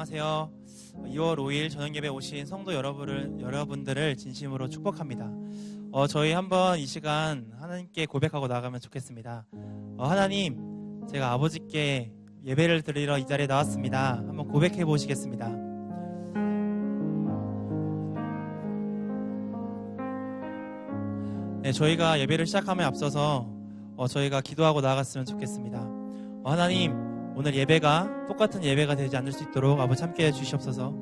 안녕하세요. 2월 5일 저녁예배 오신 성도 여러분들을 진심으로 축복합니다. 저희 한번 이 시간 하나님께 고백하고 나가면 좋겠습니다. 하나님, 제가 아버지께 예배를 드리러 이 자리에 나왔습니다. 한번 고백해 보시겠습니다. 네, 저희가 예배를 시작함에 앞서서 저희가 기도하고 나아갔으면 좋겠습니다. 하나님, 오늘 예배가 똑같은 예배가 되지 않을 수 있도록 아버지 함께해 주시옵소서.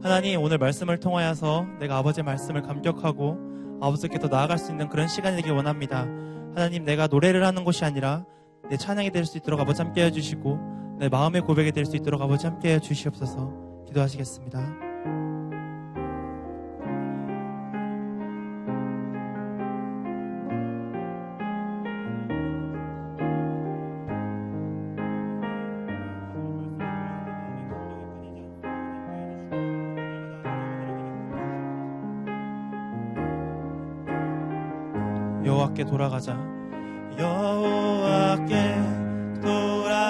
하나님, 오늘 말씀을 통하여서 내가 아버지의 말씀을 감격하고 아버지께 더 나아갈 수 있는 그런 시간이 되길 원합니다. 하나님, 내가 노래를 하는 것이 아니라 내 찬양이 될 수 있도록 아버지 함께해 주시고 내 마음의 고백이 될 수 있도록 아버지 함께해 주시옵소서. 기도하시겠습니다. 여호와께 돌아가자. 여호와께 돌아가자.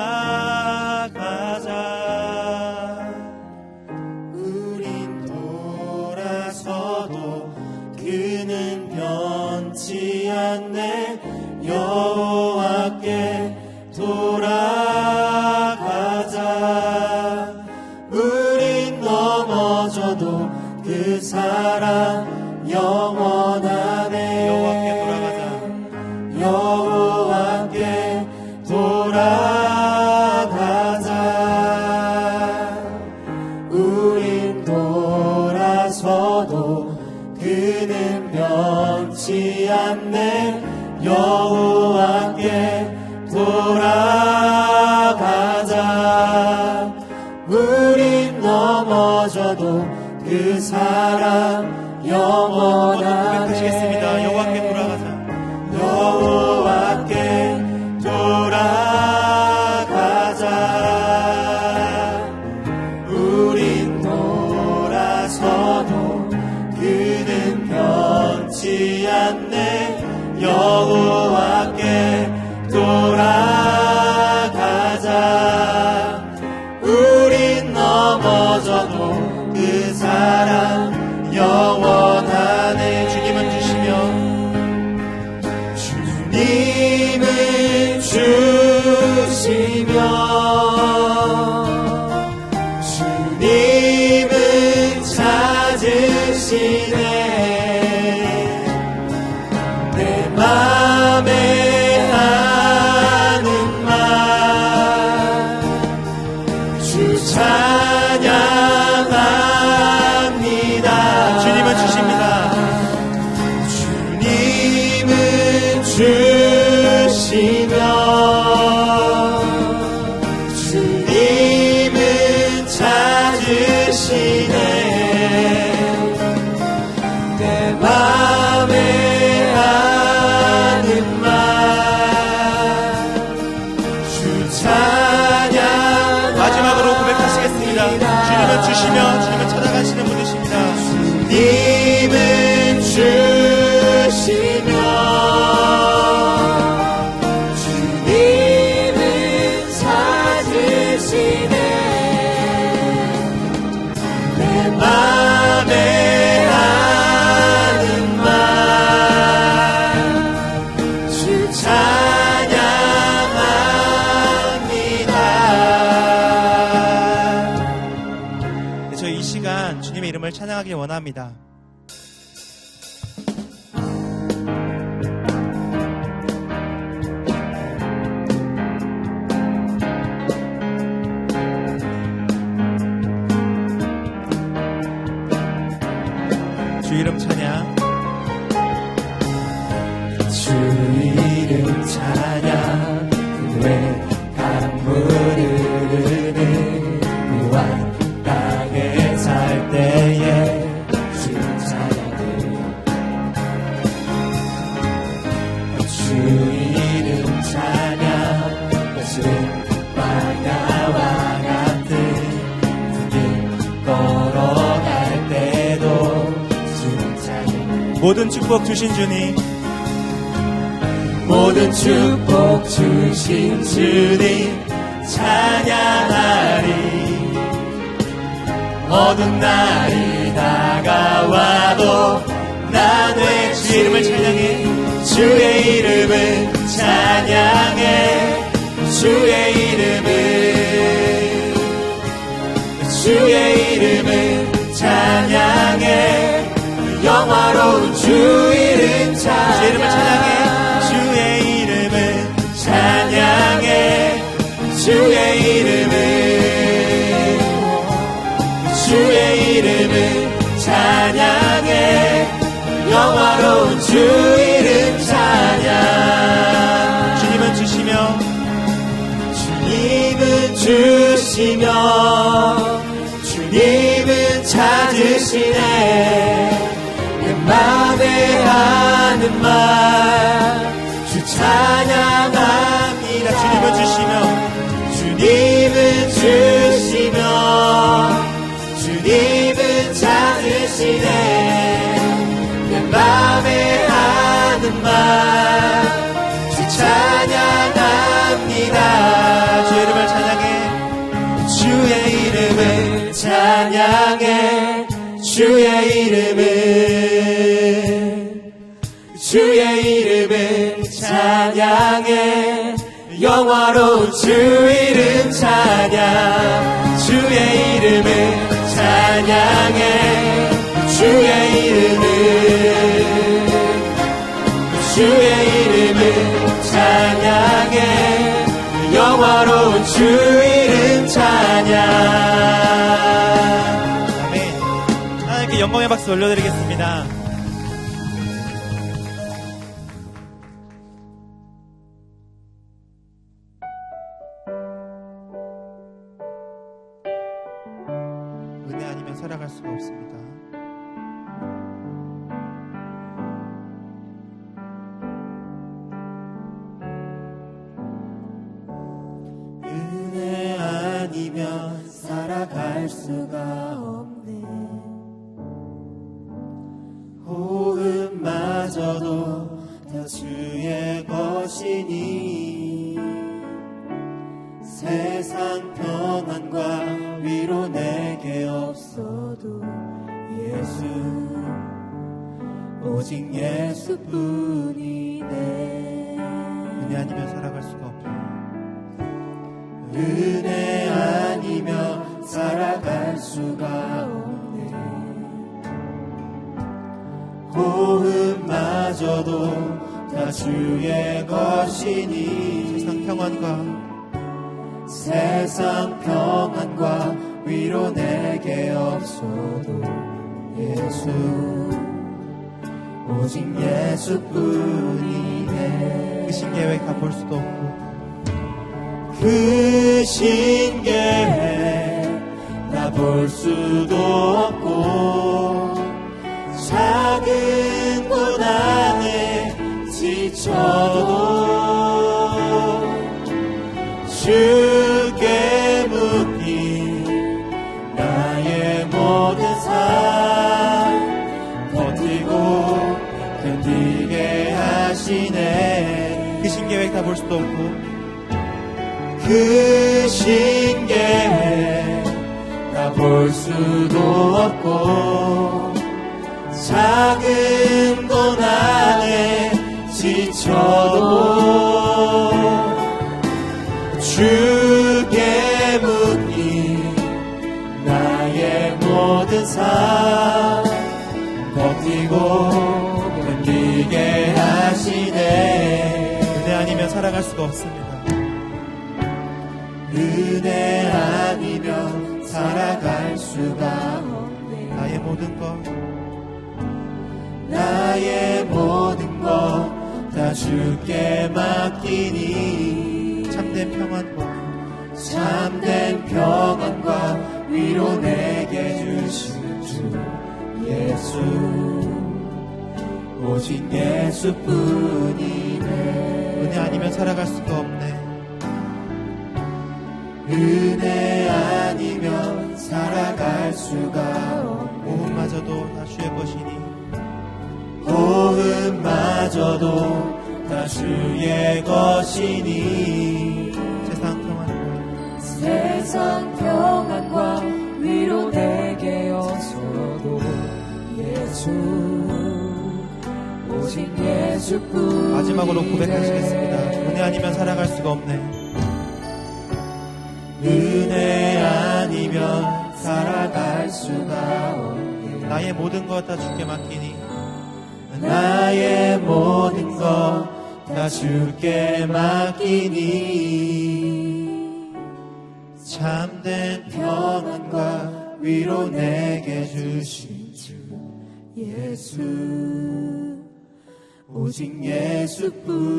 우린 돌아서도 그는 변치 않네. 여호와께 돌아가자. 우린 넘어져도 그 사랑 영원하네. 여호와께 돌아가자. 우린 돌아서도 그는 변치 않네. 여호와께 돌아가자. 우린 넘어져도 그 사랑 영원하네. 여호와께 돌아가자. 여호와께 돌아가자. 우린 돌아서도 그는 변치 않네. 여호와께 돌아가자. 우린 넘어져도 그 사랑 영원하네. 주님은 주시며 주님은 주시며 주님은 찾으시네. 내 맘에 하는 말 주 찬양합니다. 주님은 주십니다. 주님은 주시며 주님은 찾으시네. 내 맘에 하는 말 주 찬양. 마지막으로 고백하시겠습니다. 주님은 주시며 주님은 찾아가시는 분이십니다. 주님은 주시며 맘에 하는 말 주 찬양합니다. 저희 이 시간 주님의 이름을 찬양하길 원합니다. 주 이름 찬양. 주 이름 찬양. 왜 강물을 흐르는 무한 땅에 살 때에 주 찬양을. 주 이름 찬양. 것은 바다와 같은 그 길 걸어갈 때도 모든 축복 주신 주님, 모든 축복 주신 주님 찬양하리. 어두운 날이 다가와도 난 왜 주의 이름을 찬양해 주의 이름을 찬양해 주의 이름을 찬양해 영화로운 주 이름 찬양해 주의 이름을 찬양해 주의 이름을 찬양해 영화로운 주 이름 찬양 주님은 주시며 주님은 찾으시네 내 맘에 하는 말 주 찬양합니다 주님은 찾으시네 내 맘에 하는 말 주 찬양합니다 주의 이름을 찬양해 주의 이름을 찬양해 주의 이름을 찬양해 영화로운 주 이름 찬양 주의 이름을 찬양해 주의 이름을 찬양해 영화로운 주 이름 찬양 아멘 하나님께 영광의 박수 올려드리겠습니다. 은혜 아니면 살아갈 수가 없습니다. 은혜 아니면 살아갈 수가 없네. 호흡마저도 다 주의 것이니 세상 평안과 위로 내게 없어도 예수 오직 예수뿐이네. 은혜 아니면 살아갈 수가 없네. 은혜 아니면 살아갈 수가 없네. 호흡마저도 다 주의 것이니 세상 평안과 위로 내게 없어도 예수 오직 예수뿐이네. 그 신계획 다 볼 수도 없고 그 신계획 다 볼 수도 없고 작은 고난에 지쳐도 주께 묻기 나의 모든 삶 버티고 견디게 하시네. 그 신계획 다 볼 수도 없고 그 신계획 다 볼 수도 없고 작은 고난에 지쳐도 주께 묻기 나의 모든 삶 버티고 견디게 하시네. 은혜 아니면 살아갈 수가 없습니다. 은혜 아니면 살아갈 수가 없네. 나의 모든 것 다 주께 맡기니 참된 평안과 위로 내게 주신 주 예수 오직 예수뿐이네. 은혜 아니면 살아갈 수가 없네. 은혜 아니면 살아갈 수가 없네. 호흡마저도 다 주의 것이니 호흡마저도 다 주의 것이니 세상 평안과 위로 내게 마지막으로 고백하시겠습니다. 은혜 아니면 살아갈 수가 없네. 은혜 아니면 살아갈 수가 없네. 나의 모든 것 다 주께 맡기니, 나의 모든 것 다 주께 맡기니, 참된 평안과 위로 내게 주신 주 예수, 오직 예수뿐이네.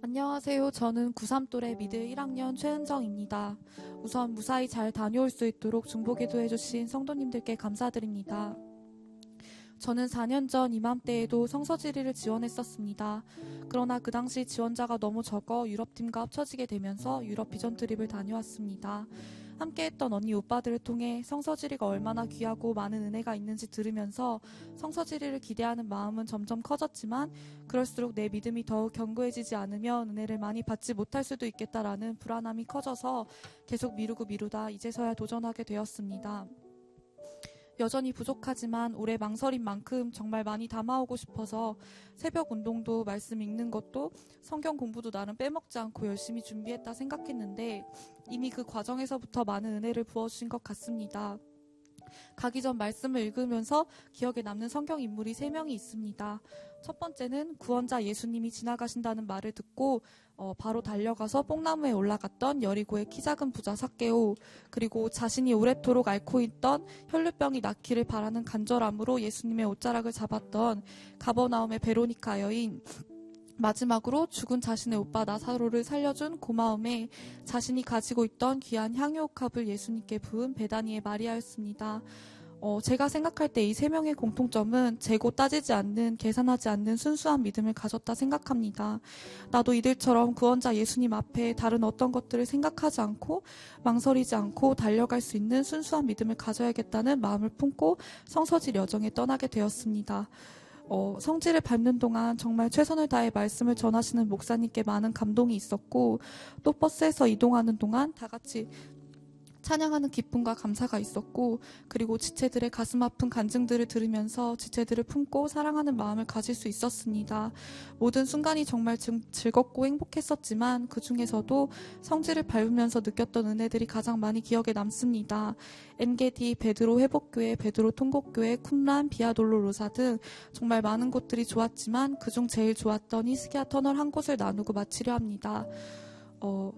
안녕하세요. 저는 고3 또래 미드 1학년 최은정입니다. 우선 무사히 잘 다녀올 수 있도록 중보기도 해주신 성도님들께 감사드립니다. 저는 4년 전 이맘때에도 성서지리를 지원했었습니다. 그러나 그 당시 지원자가 너무 적어 유럽팀과 합쳐지게 되면서 유럽 비전 트립을 다녀왔습니다. 함께했던 언니 오빠들을 통해 성서지리가 얼마나 귀하고 많은 은혜가 있는지 들으면서 성서지리를 기대하는 마음은 점점 커졌지만 그럴수록 내 믿음이 더욱 견고해지지 않으면 은혜를 많이 받지 못할 수도 있겠다라는 불안함이 커져서 계속 미루다 이제서야 도전하게 되었습니다. 여전히 부족하지만 올해 망설인 만큼 정말 많이 담아오고 싶어서 새벽 운동도 말씀 읽는 것도 성경 공부도 나름 빼먹지 않고 열심히 준비했다 생각했는데 이미 그 과정에서부터 많은 은혜를 부어주신 것 같습니다. 가기 전 말씀을 읽으면서 기억에 남는 성경 인물이 3명이 있습니다. 첫 번째는 구원자 예수님이 지나가신다는 말을 듣고 바로 달려가서 뽕나무에 올라갔던 여리고의 키 작은 부자 삭개오, 그리고 자신이 오래도록 앓고 있던 혈루병이 낫기를 바라는 간절함으로 예수님의 옷자락을 잡았던 가버나움의 베로니카 여인, 마지막으로 죽은 자신의 오빠 나사로를 살려준 고마움에 자신이 가지고 있던 귀한 향유옥합을 예수님께 부은 베다니의 마리아였습니다. 제가 생각할 때 이 3명의 공통점은 재고 따지지 않는, 계산하지 않는 순수한 믿음을 가졌다 생각합니다. 나도 이들처럼 구원자 예수님 앞에 다른 어떤 것들을 생각하지 않고 망설이지 않고 달려갈 수 있는 순수한 믿음을 가져야겠다는 마음을 품고 성서질 여정에 떠나게 되었습니다. 성지를 밟는 동안 정말 최선을 다해 말씀을 전하시는 목사님께 많은 감동이 있었고, 또 버스에서 이동하는 동안 다 같이 찬양하는 기쁨과 감사가 있었고, 그리고 지체들의 가슴 아픈 간증들을 들으면서 지체들을 품고 사랑하는 마음을 가질 수 있었습니다. 모든 순간이 정말 즐겁고 행복했었지만 그 중에서도 성지를 밟으면서 느꼈던 은혜들이 가장 많이 기억에 남습니다. 엔게디, 베드로 회복교회, 베드로 통곡교회, 쿰란, 비아돌로로사 등 정말 많은 곳들이 좋았지만 그중 제일 좋았던 히스기야 터널 한 곳을 나누고 마치려 합니다.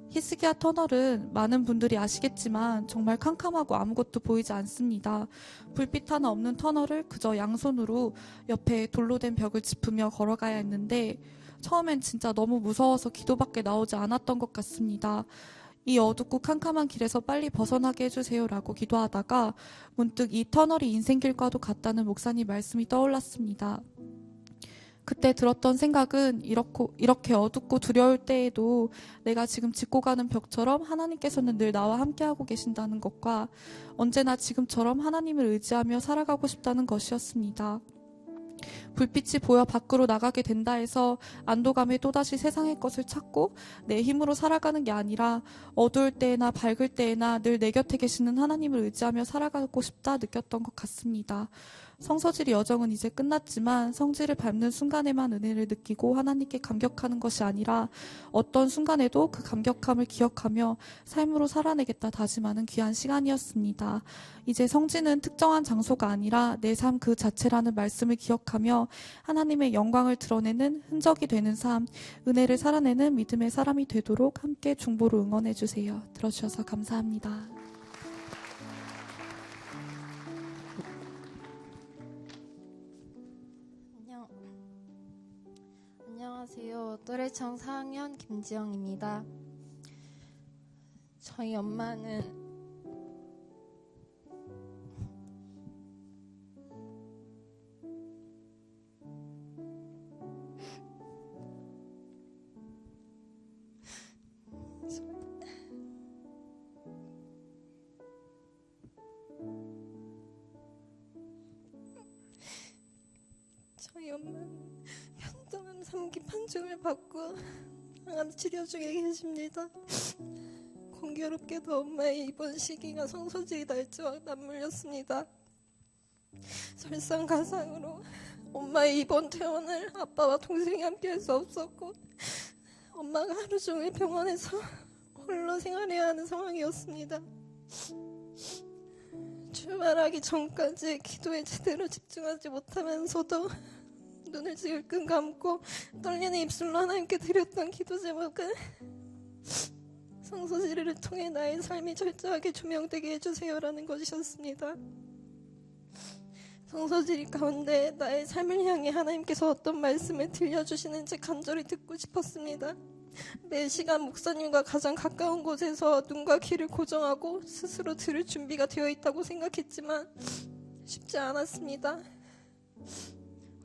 히스기야 터널은 많은 분들이 아시겠지만 정말 캄캄하고 아무것도 보이지 않습니다. 불빛 하나 없는 터널을 그저 양손으로 옆에 돌로 된 벽을 짚으며 걸어가야 했는데 처음엔 진짜 너무 무서워서 기도밖에 나오지 않았던 것 같습니다. 이 어둡고 캄캄한 길에서 빨리 벗어나게 해주세요라고 기도하다가 문득 이 터널이 인생길과도 같다는 목사님 말씀이 떠올랐습니다. 그때 들었던 생각은 이렇게 어둡고 두려울 때에도 내가 지금 짚고 가는 벽처럼 하나님께서는 늘 나와 함께하고 계신다는 것과 언제나 지금처럼 하나님을 의지하며 살아가고 싶다는 것이었습니다. 불빛이 보여 밖으로 나가게 된다 해서 안도감에 또다시 세상의 것을 찾고 내 힘으로 살아가는 게 아니라 어두울 때나 밝을 때나 늘 내 곁에 계시는 하나님을 의지하며 살아가고 싶다 느꼈던 것 같습니다. 성서지리 여정은 이제 끝났지만 성지를 밟는 순간에만 은혜를 느끼고 하나님께 감격하는 것이 아니라 어떤 순간에도 그 감격함을 기억하며 삶으로 살아내겠다 다짐하는 귀한 시간이었습니다. 이제 성지는 특정한 장소가 아니라 내 삶 그 자체라는 말씀을 기억하며 하나님의 영광을 드러내는 흔적이 되는 삶, 은혜를 살아내는 믿음의 사람이 되도록 함께 중보로 응원해 주세요. 들어주셔서 감사합니다. 안녕하세요. 또래청 4학년 김지영입니다. 저희 엄마는 한동안 3기 판정을 받고 항암 치료 중에 계십니다. 공교롭게도 엄마의 입원 시기가 성소질이 날짜와 맞물렸습니다. 설상가상으로 엄마의 입원 퇴원을 아빠와 동생이 함께 할 수 없었고 엄마가 하루 종일 병원에서 홀로 생활해야 하는 상황이었습니다. 출발하기 전까지 기도에 제대로 집중하지 못하면서도 눈을 질끈 감고 떨리는 입술로 하나님께 드렸던 기도 제목은 성소지를 통해 나의 삶이 철저하게 조명되게 해주세요라는 것이었습니다. 성소지리 가운데 나의 삶을 향해 하나님께서 어떤 말씀을 들려주시는지 간절히 듣고 싶었습니다. 매 시간 목사님과 가장 가까운 곳에서 눈과 귀를 고정하고 스스로 들을 준비가 되어 있다고 생각했지만 쉽지 않았습니다.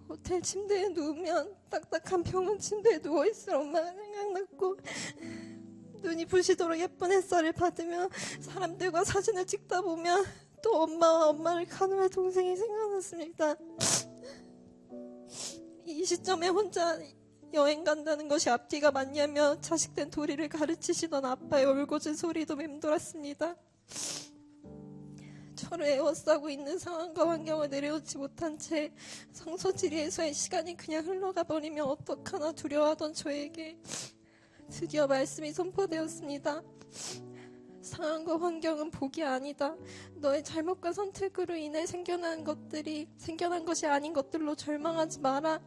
호텔 침대에 누우면 딱딱한 병원 침대에 누워있을 엄마가 생각났고 눈이 부시도록 예쁜 햇살을 받으며 사람들과 사진을 찍다 보면 또 엄마와 엄마를 간호할 동생이 생각났습니다. 이 시점에 혼자 여행 간다는 것이 앞뒤가 맞냐며 자식된 도리를 가르치시던 아빠의 올곧은 소리도 맴돌았습니다. 저를 에워싸고 있는 상황과 환경을 내려놓지 못한 채 성소지리에서의 시간이 그냥 흘러가 버리면 어떡하나 두려워하던 저에게 드디어 말씀이 선포되었습니다. 상황과 환경은 복이 아니다. 너의 잘못과 선택으로 인해 생겨난 것이 아닌 것들로 절망하지 마라.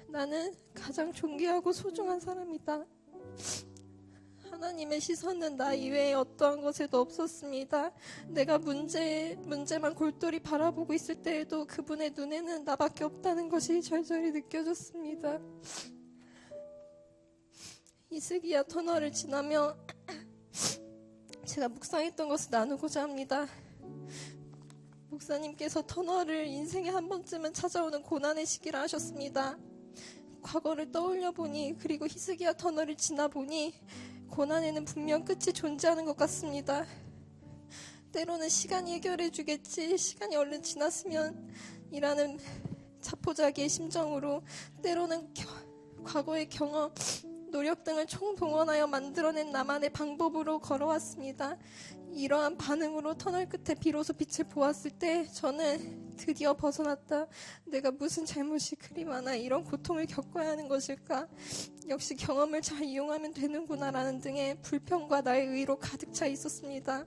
나는 가장 존귀하고 소중한 사람이다. 하나님의 시선은 나 이외에 어떠한 것에도 없었습니다. 내가 문제만 골똘히 바라보고 있을 때에도 그분의 눈에는 나밖에 없다는 것이 절절히 느껴졌습니다. 이스기야 터널을 지나며 제가 묵상했던 것을 나누고자 합니다. 목사님께서 터널을 인생에 한 번쯤은 찾아오는 고난의 시기라 하셨습니다. 과거를 떠올려 보니 그리고 히스기야 터널을 지나 보니 고난에는 분명 끝이 존재하는 것 같습니다. 때로는 시간이 해결해 주겠지, 시간이 얼른 지났으면 이라는 자포자기의 심정으로 때로는 과거의 경험, 노력 등을 총동원하여 만들어낸 나만의 방법으로 걸어왔습니다. 이러한 반응으로 터널 끝에 비로소 빛을 보았을 때 저는 드디어 벗어났다. 내가 무슨 잘못이 그리 많아 이런 고통을 겪어야 하는 것일까? 역시 경험을 잘 이용하면 되는구나 라는 등의 불평과 나의 의로 가득 차 있었습니다.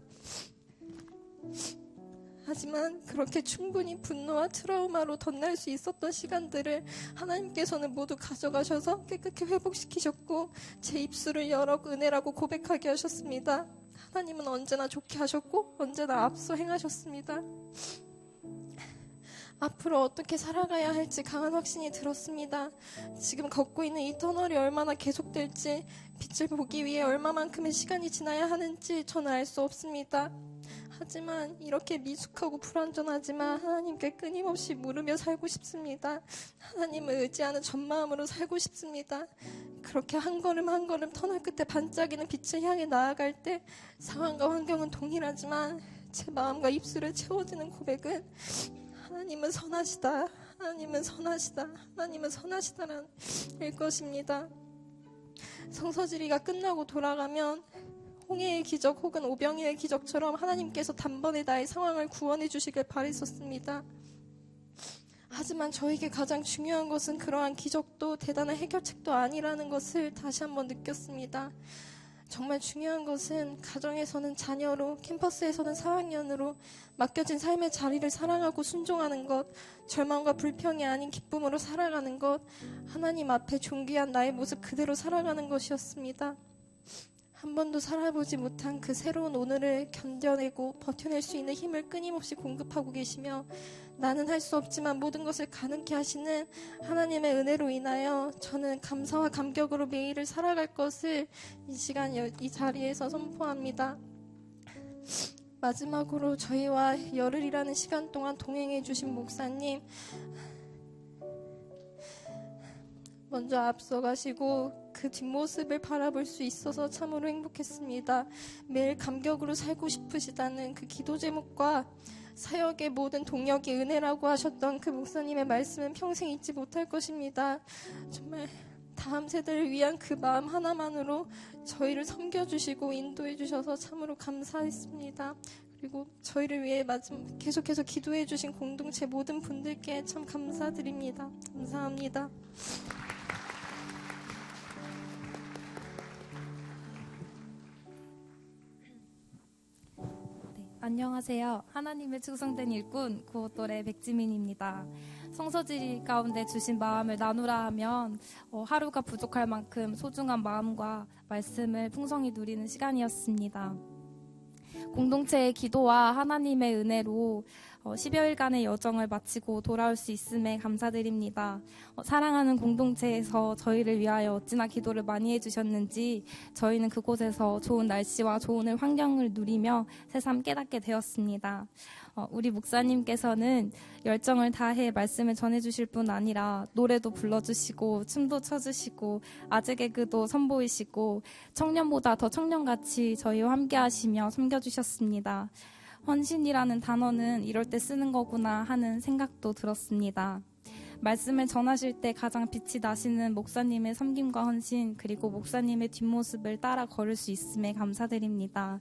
하지만 그렇게 충분히 분노와 트라우마로 덧날 수 있었던 시간들을 하나님께서는 모두 가져가셔서 깨끗이 회복시키셨고 제 입술을 열어 은혜라고 고백하게 하셨습니다. 하나님은 언제나 좋게 하셨고 언제나 앞서 행하셨습니다. 앞으로 어떻게 살아가야 할지 강한 확신이 들었습니다. 지금 걷고 있는 이 터널이 얼마나 계속될지, 빛을 보기 위해 얼마만큼의 시간이 지나야 하는지 저는 알 수 없습니다. 하지만 이렇게 미숙하고 불완전하지만 하나님께 끊임없이 물으며 살고 싶습니다. 하나님을 의지하는 전마음으로 살고 싶습니다. 그렇게 한 걸음 한 걸음 터널 끝에 반짝이는 빛을 향해 나아갈 때 상황과 환경은 동일하지만 제 마음과 입술에 채워지는 고백은 하나님은 선하시다, 하나님은 선하시다, 하나님은 선하시다라는 것입니다. 성서지리가 끝나고 돌아가면 홍해의 기적 혹은 오병이의 기적처럼 하나님께서 단번에 나의 상황을 구원해 주시길 바랬었습니다. 하지만 저에게 가장 중요한 것은 그러한 기적도 대단한 해결책도 아니라는 것을 다시 한번 느꼈습니다. 정말 중요한 것은 가정에서는 자녀로, 캠퍼스에서는 4학년으로 맡겨진 삶의 자리를 사랑하고 순종하는 것, 절망과 불평이 아닌 기쁨으로 살아가는 것, 하나님 앞에 존귀한 나의 모습 그대로 살아가는 것이었습니다. 한 번도 살아보지 못한 그 새로운 오늘을 견뎌내고 버텨낼 수 있는 힘을 끊임없이 공급하고 계시며 나는 할 수 없지만 모든 것을 가능케 하시는 하나님의 은혜로 인하여 저는 감사와 감격으로 매일을 살아갈 것을 이 시간 이 자리에서 선포합니다. 마지막으로 저희와 열흘이라는 시간 동안 동행해 주신 목사님 먼저 앞서가시고 그 뒷모습을 바라볼 수 있어서 참으로 행복했습니다. 매일 감격으로 살고 싶으시다는 그 기도 제목과 사역의 모든 동력이 은혜라고 하셨던 그 목사님의 말씀은 평생 잊지 못할 것입니다. 정말 다음 세대를 위한 그 마음 하나만으로 저희를 섬겨주시고 인도해주셔서 참으로 감사했습니다. 그리고 저희를 위해 계속해서 기도해주신 공동체 모든 분들께 참 감사드립니다. 감사합니다. 안녕하세요. 하나님의 충성된 일꾼 구호똘의 백지민입니다. 성서지리 가운데 주신 마음을 나누라 하면 하루가 부족할 만큼 소중한 마음과 말씀을 풍성히 누리는 시간이었습니다. 공동체의 기도와 하나님의 은혜로 10여일간의 여정을 마치고 돌아올 수 있음에 감사드립니다. 사랑하는 공동체에서 저희를 위하여 어찌나 기도를 많이 해주셨는지 저희는 그곳에서 좋은 날씨와 좋은 환경을 누리며 새삼 깨닫게 되었습니다. 우리 목사님께서는 열정을 다해 말씀을 전해주실 뿐 아니라 노래도 불러주시고 춤도 춰주시고 아재 개그도 선보이시고 청년보다 더 청년같이 저희와 함께 하시며 섬겨주셨습니다. 헌신이라는 단어는 이럴 때 쓰는 거구나 하는 생각도 들었습니다. 말씀을 전하실 때 가장 빛이 나시는 목사님의 섬김과 헌신, 그리고 목사님의 뒷모습을 따라 걸을 수 있음에 감사드립니다.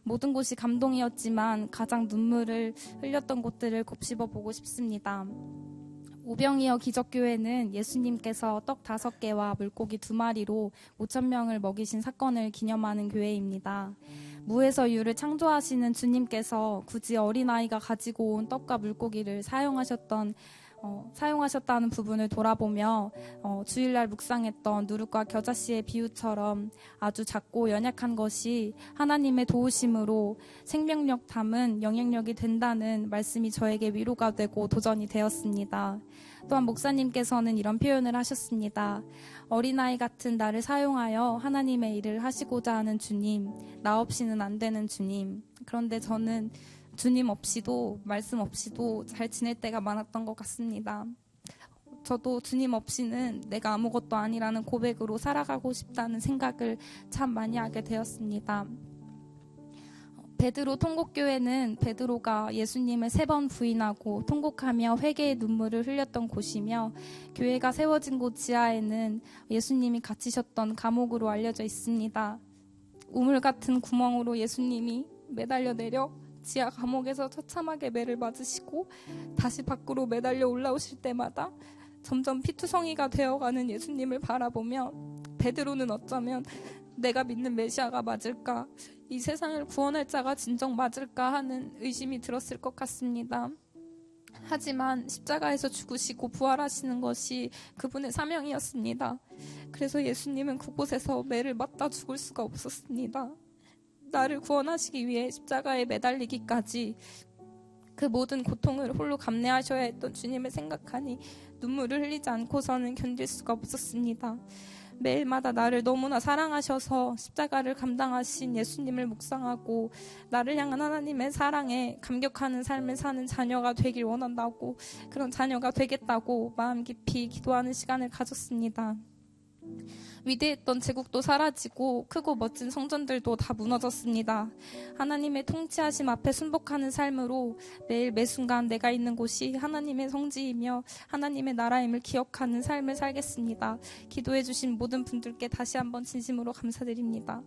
모든 곳이 감동이었지만 가장 눈물을 흘렸던 곳들을 곱씹어보고 싶습니다. 오병이어 기적교회는 예수님께서 떡 5개와 물고기 2마리로 5,000명을 먹이신 사건을 기념하는 교회입니다. 무에서 유를 창조하시는 주님께서 굳이 어린아이가 가지고 온 떡과 물고기를 사용하셨다는 부분을 돌아보며 주일날 묵상했던 누룩과 겨자씨의 비유처럼 아주 작고 연약한 것이 하나님의 도우심으로 생명력 담은 영향력이 된다는 말씀이 저에게 위로가 되고 도전이 되었습니다. 또한 목사님께서는 이런 표현을 하셨습니다. 어린아이 같은 나를 사용하여 하나님의 일을 하시고자 하는 주님, 나 없이는 안 되는 주님. 그런데 저는 주님 없이도 말씀 없이도 잘 지낼 때가 많았던 것 같습니다. 저도 주님 없이는 내가 아무것도 아니라는 고백으로 살아가고 싶다는 생각을 참 많이 하게 되었습니다. 베드로 통곡교회는 베드로가 예수님을 3번 부인하고 통곡하며 회개의 눈물을 흘렸던 곳이며 교회가 세워진 곳 지하에는 예수님이 갇히셨던 감옥으로 알려져 있습니다. 우물 같은 구멍으로 예수님이 매달려 내려 지하 감옥에서 처참하게 매를 맞으시고 다시 밖으로 매달려 올라오실 때마다 점점 피투성이가 되어가는 예수님을 바라보며 베드로는 어쩌면 내가 믿는 메시아가 맞을까? 이 세상을 구원할 자가 진정 맞을까 하는 의심이 들었을 것 같습니다. 하지만 십자가에서 죽으시고 부활하시는 것이 그분의 사명이었습니다. 그래서 예수님은 그곳에서 매를 맞다 죽을 수가 없었습니다. 나를 구원하시기 위해 십자가에 매달리기까지 그 모든 고통을 홀로 감내하셔야 했던 주님을 생각하니 눈물을 흘리지 않고서는 견딜 수가 없었습니다. 매일마다 나를 너무나 사랑하셔서 십자가를 감당하신 예수님을 묵상하고 나를 향한 하나님의 사랑에 감격하는 삶을 사는 자녀가 되길 원한다고, 그런 자녀가 되겠다고 마음 깊이 기도하는 시간을 가졌습니다. 위대했던 제국도 사라지고 크고 멋진 성전들도 다 무너졌습니다. 하나님의 통치하심 앞에 순복하는 삶으로 매일 매순간 내가 있는 곳이 하나님의 성지이며 하나님의 나라임을 기억하는 삶을 살겠습니다. 기도해 주신 모든 분들께 다시 한번 진심으로 감사드립니다.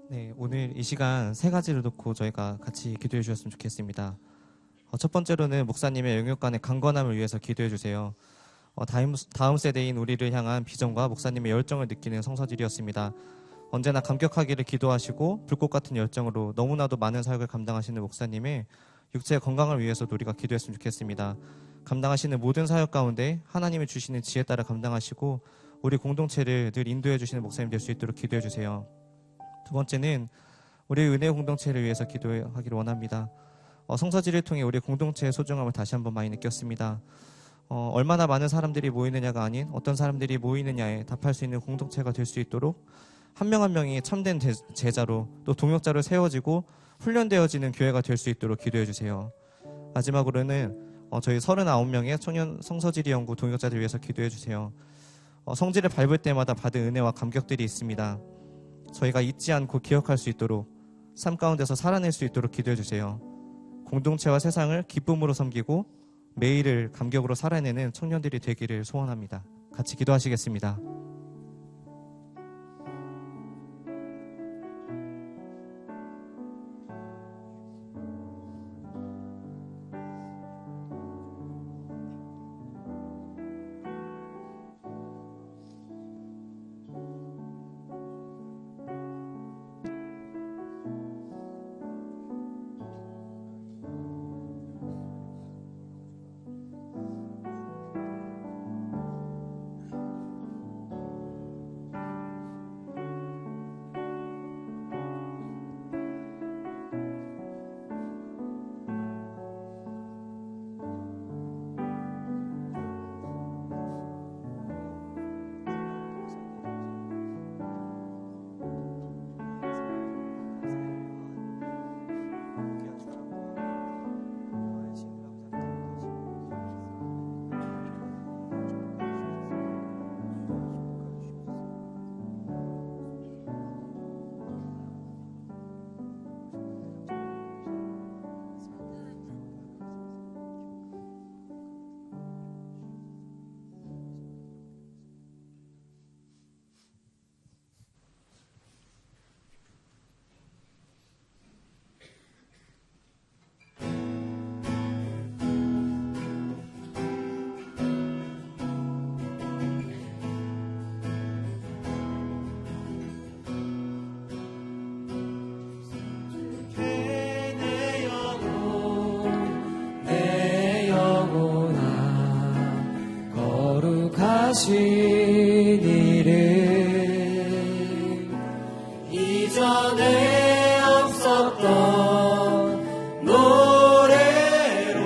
네, 오늘 이 시간 3가지를 놓고 저희가 같이 기도해 주셨으면 좋겠습니다. 첫 번째로는 목사님의 영육간의 강건함을 위해서 기도해 주세요. 다음 세대인 우리를 향한 비전과 목사님의 열정을 느끼는 성서질이었습니다. 언제나 감격하기를 기도하시고 불꽃 같은 열정으로 너무나도 많은 사역을 감당하시는 목사님의 육체의 건강을 위해서도 우리가 기도했으면 좋겠습니다. 감당하시는 모든 사역 가운데 하나님이 주시는 지혜 따라 감당하시고 우리 공동체를 늘 인도해 주시는 목사님 될 수 있도록 기도해 주세요. 두 번째는 우리 은혜 공동체를 위해서 기도하기를 원합니다. 성서지를 통해 우리 공동체의 소중함을 다시 한번 많이 느꼈습니다. 얼마나 많은 사람들이 모이느냐가 아닌 어떤 사람들이 모이느냐에 답할 수 있는 공동체가 될 수 있도록 한 명 한 명이 참된 제자로 또 동역자로 세워지고 훈련되어지는 교회가 될 수 있도록 기도해 주세요. 마지막으로는 저희 39명의 청년 성서지리 연구 동역자들 위해서 기도해 주세요. 성지를 밟을 때마다 받은 은혜와 감격들이 있습니다. 저희가 잊지 않고 기억할 수 있도록 삶 가운데서 살아낼 수 있도록 기도해 주세요. 공동체와 세상을 기쁨으로 섬기고 매일을 감격으로 살아내는 청년들이 되기를 소원합니다. 같이 기도하시겠습니다. 하신 일을 이전에 없었던 노래로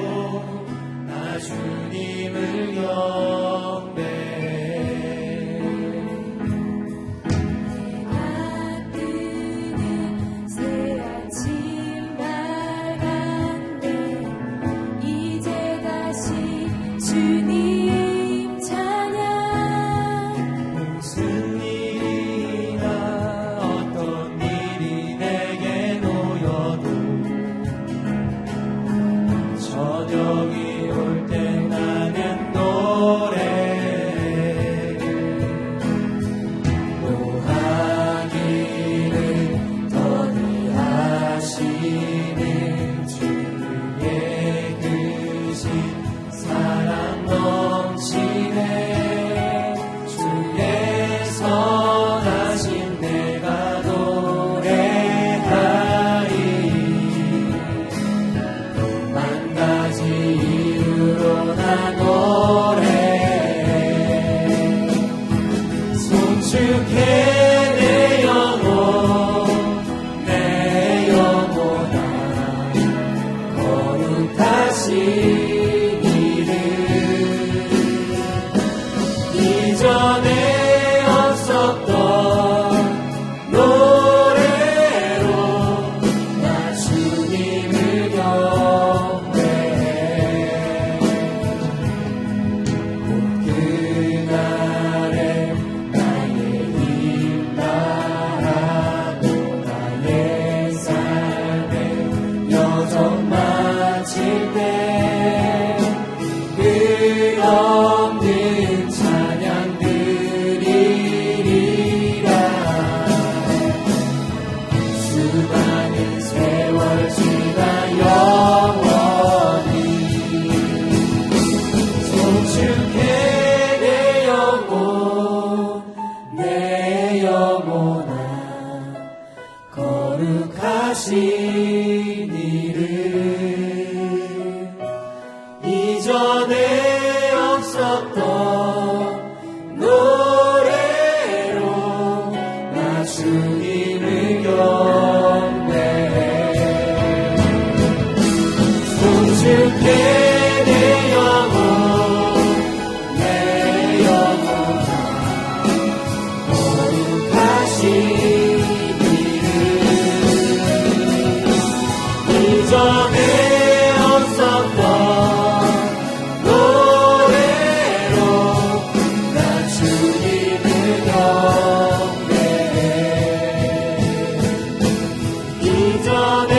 나 주님을 경배해. 해가 뜨는 새 아침 밝은데 이제 다시 주님 무슨 일이나 어떤 일이 내게 놓여도 저녁이 올 때 나는 노래해. 노하기를 더디하시는 주의 크신 사랑 넘치네. 선하신 내가 노래하리. 만 가지 이유로 나 노래해. 송축해 내 영혼아 거룩하신 이름. 이전에 없었던 노래로 나 주님을 경배해. 곧 그날에 나의 힘 다하고 나의 삶의 여정 마칠 때 끝없는 찬양 수많은 세월 지나 영원히 송축해 내 영혼아 거룩하신 이름. 이전에 없었던 노래로 나 주님을 경배해. 송축해 내 영혼아 거룩하신 이름. 이전에 없었던 노래로 나 주님을 경배해. 이전에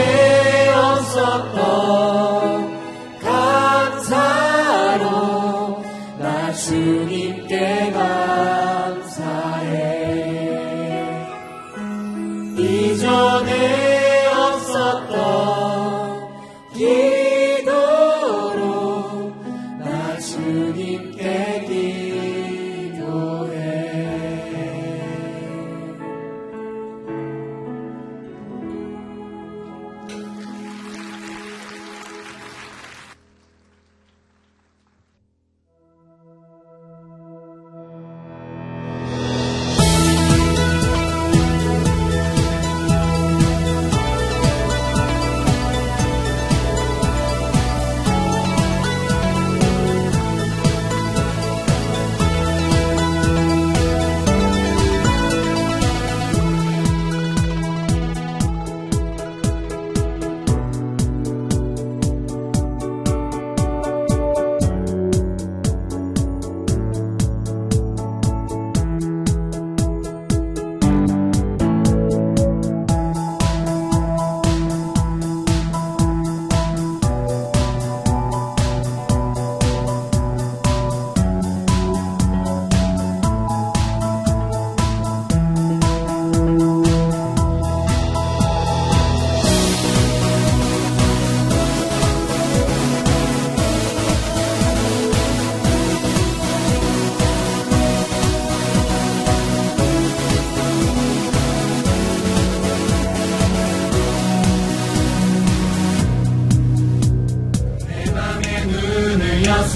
없었던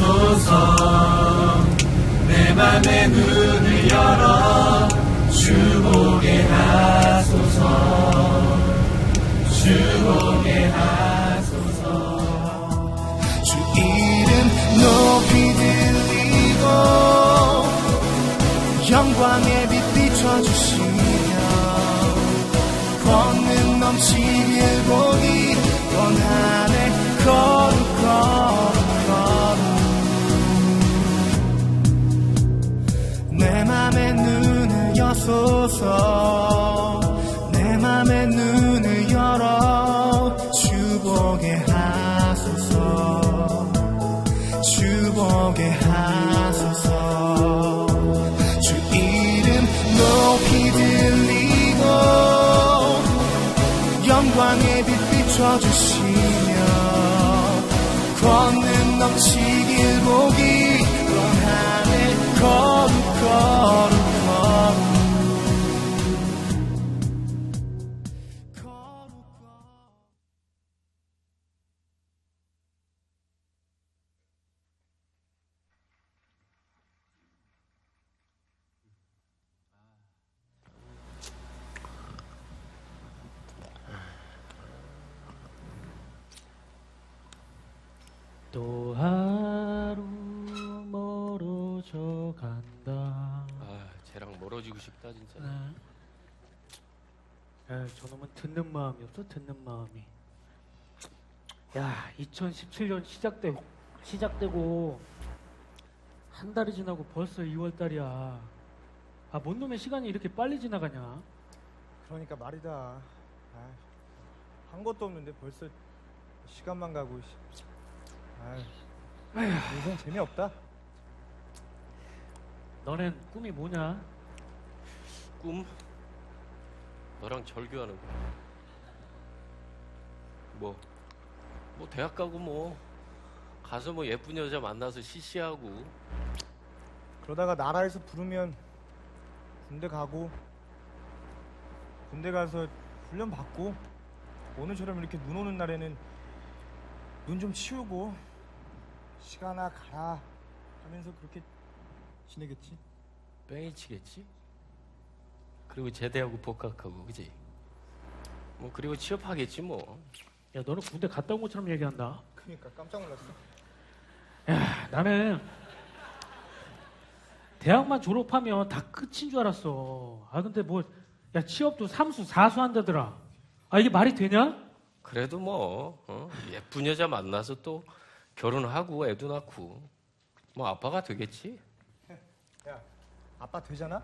하소서. 내 맘의 눈을 열어 주보게 하소서. 주보게 하소서. 주 이름 높이 들리고 영광의 빛 비춰주시며 권능 넘치길 보기 원하네. 거룩 내 맘의 눈을 여소서. 내 맘의 눈을 열어 주보게 하소서. 주보게 하소서. 주 이름 높이 들리고 영광의 빛 비춰주시며 권능 넘치길 보기 원하네. 거룩 또 하루 멀어져 간다. 아, 쟤랑 멀어지고 싶다 진짜. 야, 저놈은 듣는 마음이 없어. 듣는 마음이. 야, 2017년 시작되고 한 달이 지나고 벌써 2월 달이야. 아, 뭔 놈의 시간이 이렇게 빨리 지나가냐? 그러니까 말이다. 한 것도 없는데 벌써 시간만 가고. 인생 재미없다. 너넨 꿈이 뭐냐? 꿈? 너랑 절교하는 거. 뭐 대학 가고 뭐 가서 뭐 예쁜 여자 만나서 시시하고. 그러다가 나라에서 부르면 군대 가고, 군대 가서 훈련 받고, 오늘처럼 이렇게 눈 오는 날에는 눈 좀 치우고 시간아 가라 하면서 그렇게 지내겠지. 뺑이 치겠지? 그리고 제대하고 복학하고, 그지? 뭐 그리고 취업하겠지 뭐. 야, 너는 군대 갔다 온 것처럼 얘기한다. 그러니까 깜짝 놀랐어. 야, 나는 대학만 졸업하면 다 끝인 줄 알았어. 아, 근데 뭐, 야, 취업도 3수, 4수 한다더라. 아, 이게 말이 되냐? 그래도 뭐 예쁜 여자 만나서 또 결혼하고 애도 낳고 뭐 아빠가 되겠지? 야, 아빠 되잖아?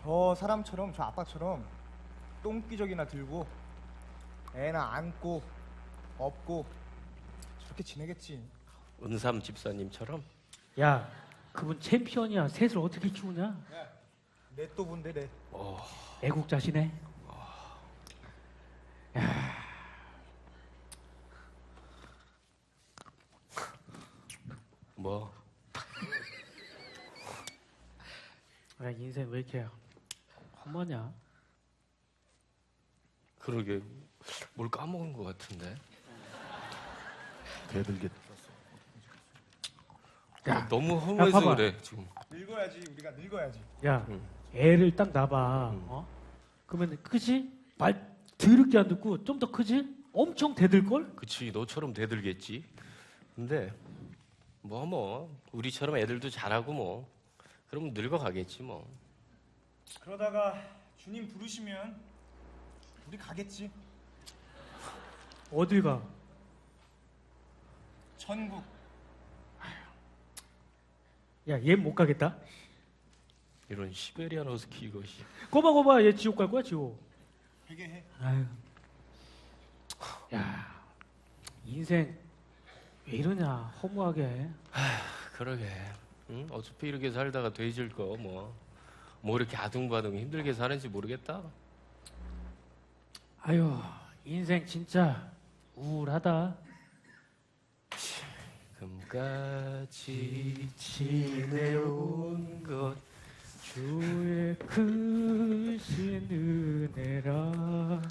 저 사람처럼, 저 아빠처럼 똥기저귀나 들고 애나 안고 업고 저렇게 지내겠지. 은삼 집사님처럼? 야, 그분 챔피언이야. 셋을 어떻게 키우냐? 야, 내 또 본데 내. 애국자시네. 뭐? 야, 인생 왜 이렇게 험하냐? 그러게 뭘 까먹은 것 같은데. 대들게. 야, 너무 험해서 봐봐. 그래 지금. 늙어야지. 우리가 늙어야지. 야, 응. 애를 딱 낳아봐. 그러면 크지? 말 더럽게 안 듣고 좀 더 크지? 엄청 대들걸? 그치, 너처럼 대들겠지. 근데 뭐 우리처럼 애들도 잘하고 뭐 그럼 늙어가겠지 뭐. 그러다가 주님 부르시면 우리 가겠지. 어딜 가? 천국. 야, 얘 못 가겠다. 이런 시베리안 허스키 이것이. 거봐, 얘 지옥 갈 거야, 지옥. 회개해. 아유. 야, 인생 왜 이러냐, 허무하게. 그러게. 응? 어차피 이렇게 살다가 돼질 거 뭐 이렇게 아둥바둥 힘들게 사는지 모르겠다. 아유, 인생 진짜 우울하다. 지금까지 지내온 것 주의 크신 은혜라.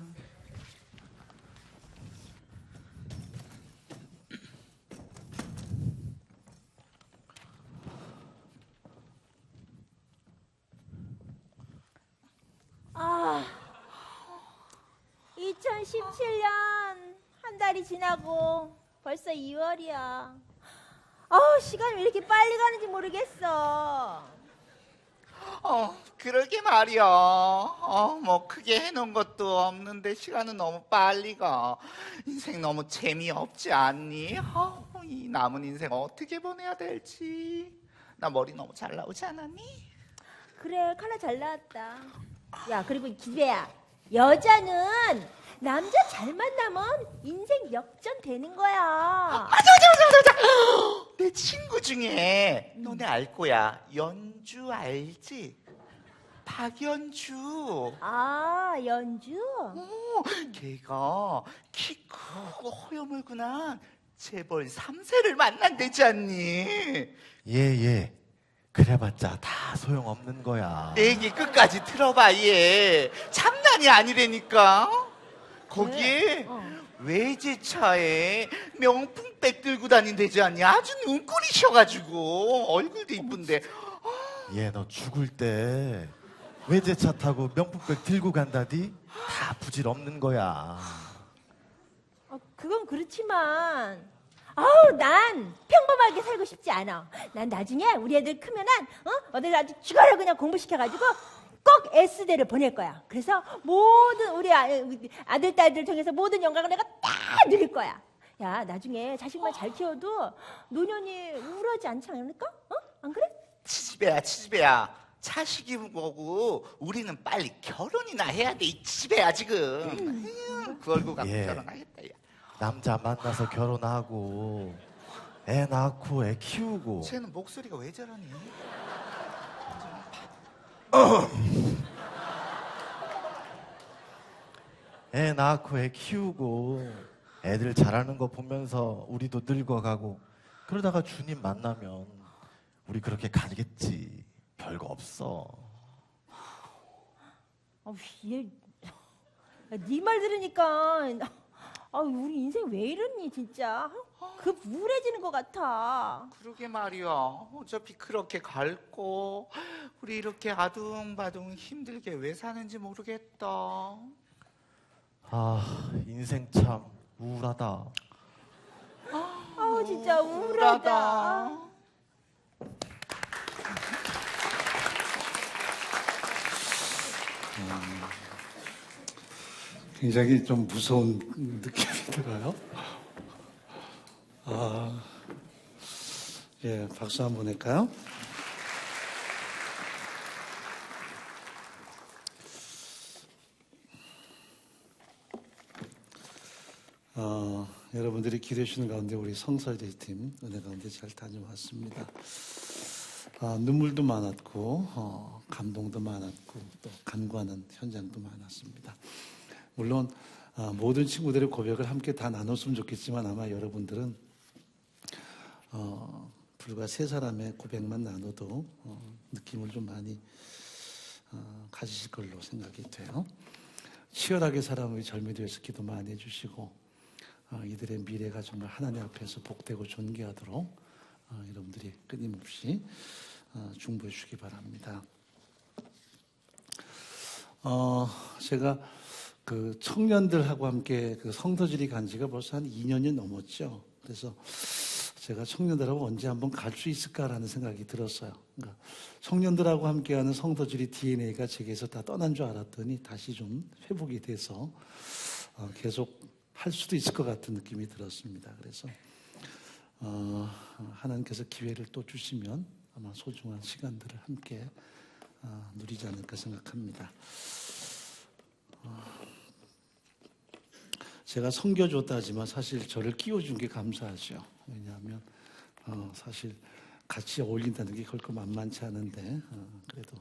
2017년 한 달이 지나고 벌써 2월이야. 시간이 왜 이렇게 빨리 가는지 모르겠어. 그러게 말이야. 뭐 크게 해놓은 것도 없는데 시간은 너무 빨리 가. 인생 너무 재미없지 않니? 이 남은 인생 어떻게 보내야 될지. 나 머리 너무 잘 나오지 않았니? 그래, 컬러 잘 나왔다. 야, 그리고 기배야, 여자는 남자 잘 만나면 인생 역전 되는 거야. 맞아. 내 친구 중에 너네 알 거야. 연주 알지? 박연주. 아, 연주? 걔가 키 크고 허여멀구나. 재벌 3세를 만난대지 않니? 예. 그래봤자 다 소용없는 거야. 내 얘기 끝까지 들어봐. 얘 장난이 아니라니까. 거기에 외제차에 명품백 들고 다닌대지 않니? 아주 눈꼴이셔가지고 얼굴도 이쁜데. 얘 너 죽을 때 외제차 타고 명품백 들고 간다디? 다 부질없는 거야. 그건 그렇지만 난 평범하게 살고 싶지 않아. 난 나중에 우리 애들 크면은 어딜 아주 죽어라 그냥 공부시켜가지고 꼭 S대를 보낼 거야. 그래서 모든 우리 아들 딸들 통해서 모든 영광을 내가 다 누릴 거야. 야, 나중에 자식만 잘 키워도 노년이 우울하지 않지 않을까? 안 그래? 치지배야. 자식이 뭐고 우리는 빨리 결혼이나 해야 돼. 이 치지배야 지금. 그 얼굴 갖고 결혼하겠다. 야. 남자 만나서 결혼하고 애 낳고 애 키우고. 쟤는 목소리가 왜 저러니? 애 낳고 애 키우고 애들 자라는 거 보면서 우리도 늙어가고 그러다가 주님 만나면 우리 그렇게 가겠지. 별거 없어. 네 말 들으니까 우리 인생 왜 이러니 진짜. 우울해지는 것 같아. 그러게 말이야. 어차피 그렇게 갈 거 우리 이렇게 아둥바둥 힘들게 왜 사는지 모르겠다. 인생 참 우울하다. 진짜 우울하다. 굉장히 좀 무서운 느낌이 들어요. 예, 박수 한번 할까요? 여러분들이 기도해 주시는 가운데 우리 성설대팀 은혜 가운데 잘 다녀왔습니다. 눈물도 많았고 감동도 많았고 또 간과하는 현장도 많았습니다. 물론 모든 친구들의 고백을 함께 다 나눴으면 좋겠지만 아마 여러분들은 불과 3사람의 고백만 나눠도 느낌을 좀 많이 가지실 걸로 생각이 돼요. 치열하게 살아온 우리 젊은이들에서 기도 많이 해주시고 이들의 미래가 정말 하나님 앞에서 복되고 존귀하도록 여러분들이 끊임없이 중보해 주시기 바랍니다. 제가 그 청년들하고 함께 그 성도질이 간 지가 벌써 한 2년이 넘었죠. 그래서 제가 청년들하고 언제 한번 갈 수 있을까라는 생각이 들었어요. 그러니까 청년들하고 함께하는 성도질이 DNA가 제게서 다 떠난 줄 알았더니 다시 좀 회복이 돼서 계속 할 수도 있을 것 같은 느낌이 들었습니다. 그래서 하나님께서 기회를 또 주시면 아마 소중한 시간들을 함께 누리지 않을까 생각합니다. 제가 섬겨줬다 하지만 사실 저를 끼워준 게 감사하죠. 왜냐하면 사실 같이 어울린다는 게 결코 만만치 않은데 그래도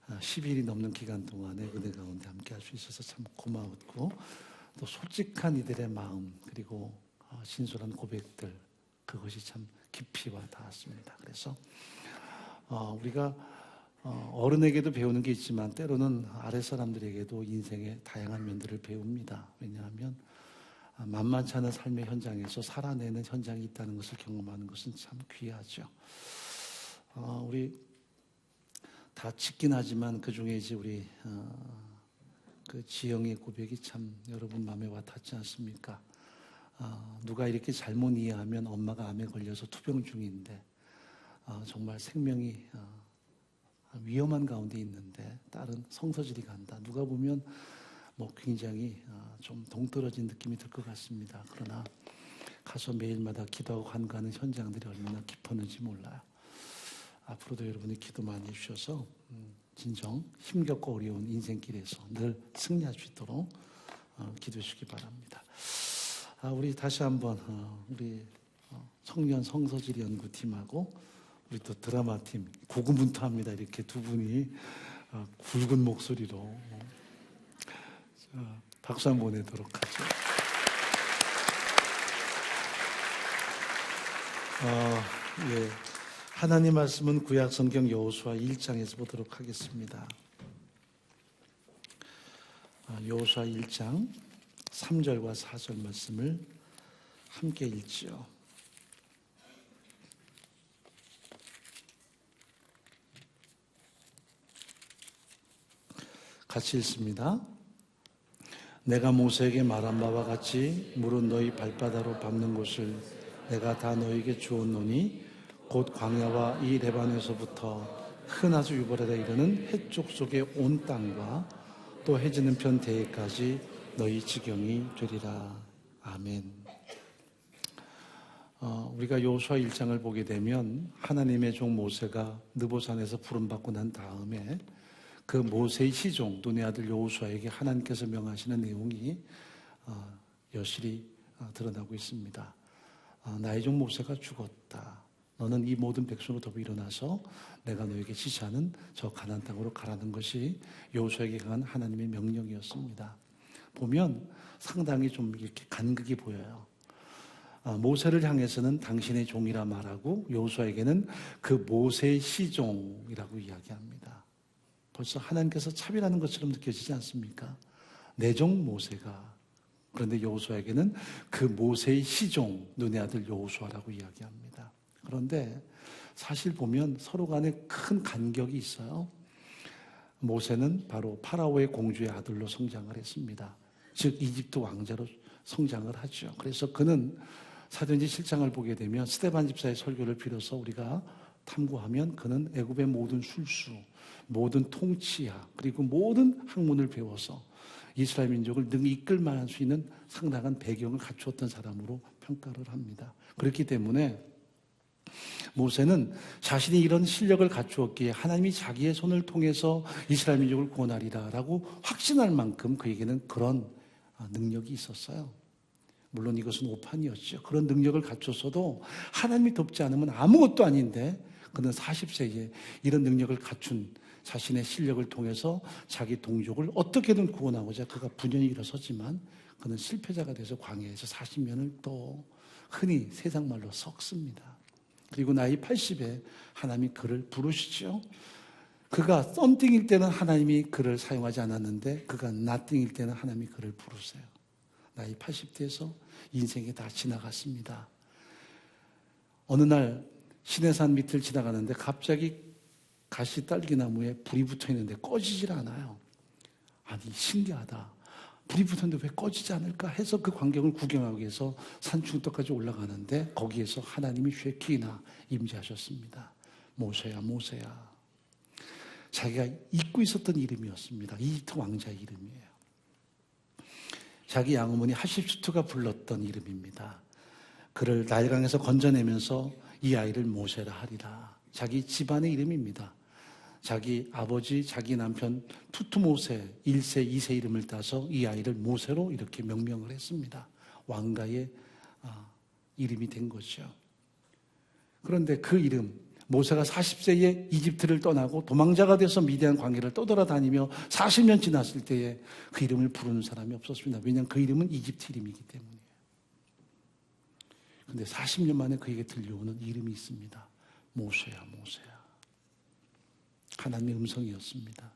10일이 넘는 기간 동안에 은혜 가운데 함께 할 수 있어서 참 고마웠고 또 솔직한 이들의 마음 그리고 진솔한 고백들 그것이 참 깊이 와 닿았습니다. 그래서 우리가 어른에게도 배우는 게 있지만 때로는 아랫사람들에게도 인생의 다양한 면들을 배웁니다. 왜냐하면 만만치 않은 삶의 현장에서 살아내는 현장이 있다는 것을 경험하는 것은 참 귀하죠. 우리 다 짓긴 하지만 그 중에 이제 우리 그 그 지영의 고백이 참 여러분 마음에 와닿지 않습니까? 누가 이렇게 잘못 이해하면 엄마가 암에 걸려서 투병 중인데 정말 생명이 위험한 가운데 있는데 딸은 성서질이 간다. 누가 보면 뭐 굉장히 좀 동떨어진 느낌이 들 것 같습니다. 그러나 가서 매일마다 기도하고 간구하는 현장들이 얼마나 깊었는지 몰라요. 앞으로도 여러분이 기도 많이 해주셔서 진정 힘겹고 어려운 인생길에서 늘 승리할 수 있도록 기도해 주시기 바랍니다. 우리 다시 한번 우리 청년 성서질 연구팀하고 우리 또 드라마팀 고군분투합니다. 이렇게 두 분이 굵은 목소리로 박수 한번 보내도록 하죠. 예. 하나님 말씀은 구약 성경 여호수아 1장에서 보도록 하겠습니다. 여호수아 1장 3절과 4절 말씀을 함께 읽지요. 같이 읽습니다. 내가 모세에게 말한 바와 같이 물은 너희 발바닥으로 밟는 곳을 내가 다 너희에게 주었노니 곧 광야와 이 레바논에서부터 흔하수 유브라데 이르는 해쪽 속의 온 땅과 또 해지는 편 대해까지 너희 지경이 되리라. 아멘. 우리가 여호수아 1장을 보게 되면 하나님의 종 모세가 느보산에서 부름받고 난 다음에 그 모세의 시종 눈의 아들 여호수아에게 하나님께서 명하시는 내용이 여실히 드러나고 있습니다. 나의 종 모세가 죽었다. 너는 이 모든 백성으로 더불어 일어나서 내가 너에게 지시하는 저 가나안 땅으로 가라는 것이 여호수아에게 강한 하나님의 명령이었습니다. 보면 상당히 좀 이렇게 간극이 보여요. 모세를 향해서는 당신의 종이라 말하고 여호수아에게는 그 모세의 시종이라고 이야기합니다. 벌써 하나님께서 차별하는 것처럼 느껴지지 않습니까? 내 종 모세가. 그런데 여호수아에게는 그 모세의 시종 눈의 아들 여호수아라고 이야기합니다. 그런데 사실 보면 서로 간에 큰 간격이 있어요. 모세는 바로 파라오의 공주의 아들로 성장을 했습니다. 즉 이집트 왕자로 성장을 하죠. 그래서 그는 사도행전 7장을 보게 되면 스데반 집사의 설교를 빌어서 우리가 탐구하면 그는 애굽의 모든 술수, 모든 통치야, 그리고 모든 학문을 배워서 이스라엘 민족을 능히 이끌 만할 수 있는 상당한 배경을 갖추었던 사람으로 평가를 합니다. 그렇기 때문에 모세는 자신이 이런 실력을 갖추었기에 하나님이 자기의 손을 통해서 이스라엘 민족을 구원하리라라고 확신할 만큼 그에게는 그런 능력이 있었어요. 물론 이것은 오판이었죠. 그런 능력을 갖췄어도 하나님이 돕지 않으면 아무것도 아닌데 그는 40세에 이런 능력을 갖춘 자신의 실력을 통해서 자기 동족을 어떻게든 구원하고자 그가 분연히 일어섰지만 그는 실패자가 돼서 광야에서 40년을 또 흔히 세상 말로 썩습니다. 그리고 나이 80에 하나님이 그를 부르시죠. 그가 썸띵일 때는 하나님이 그를 사용하지 않았는데 그가 나띵일 때는 하나님이 그를 부르세요. 나이 80대에서 인생이 다 지나갔습니다. 어느 날 시내산 밑을 지나가는데 갑자기 가시 딸기나무에 불이 붙어 있는데 꺼지질 않아요. 아니 신기하다. 불이 붙었는데 왜 꺼지지 않을까 해서 그 광경을 구경하기 위해서 산 중턱까지 올라가는데 거기에서 하나님이 쉐키나 임재하셨습니다. 모세야 모세야. 자기가 잊고 있었던 이름이었습니다. 이집트 왕자의 이름이에요. 자기 양어머니 하십수트가 불렀던 이름입니다. 그를 나일강에서 건져내면서 이 아이를 모세라 하리라. 자기 집안의 이름입니다. 자기 아버지, 자기 남편 투투모세 1세, 2세 이름을 따서 이 아이를 모세로 이렇게 명명을 했습니다. 왕가의 이름이 된 거죠. 그런데 그 이름, 모세가 40세에 이집트를 떠나고 도망자가 돼서 미디안 광야를 떠돌아다니며 40년 지났을 때에 그 이름을 부르는 사람이 없었습니다. 왜냐하면 그 이름은 이집트 이름이기 때문이에요. 그런데 40년 만에 그에게 들려오는 이름이 있습니다. 모세야 모세야. 하나님의 음성이었습니다.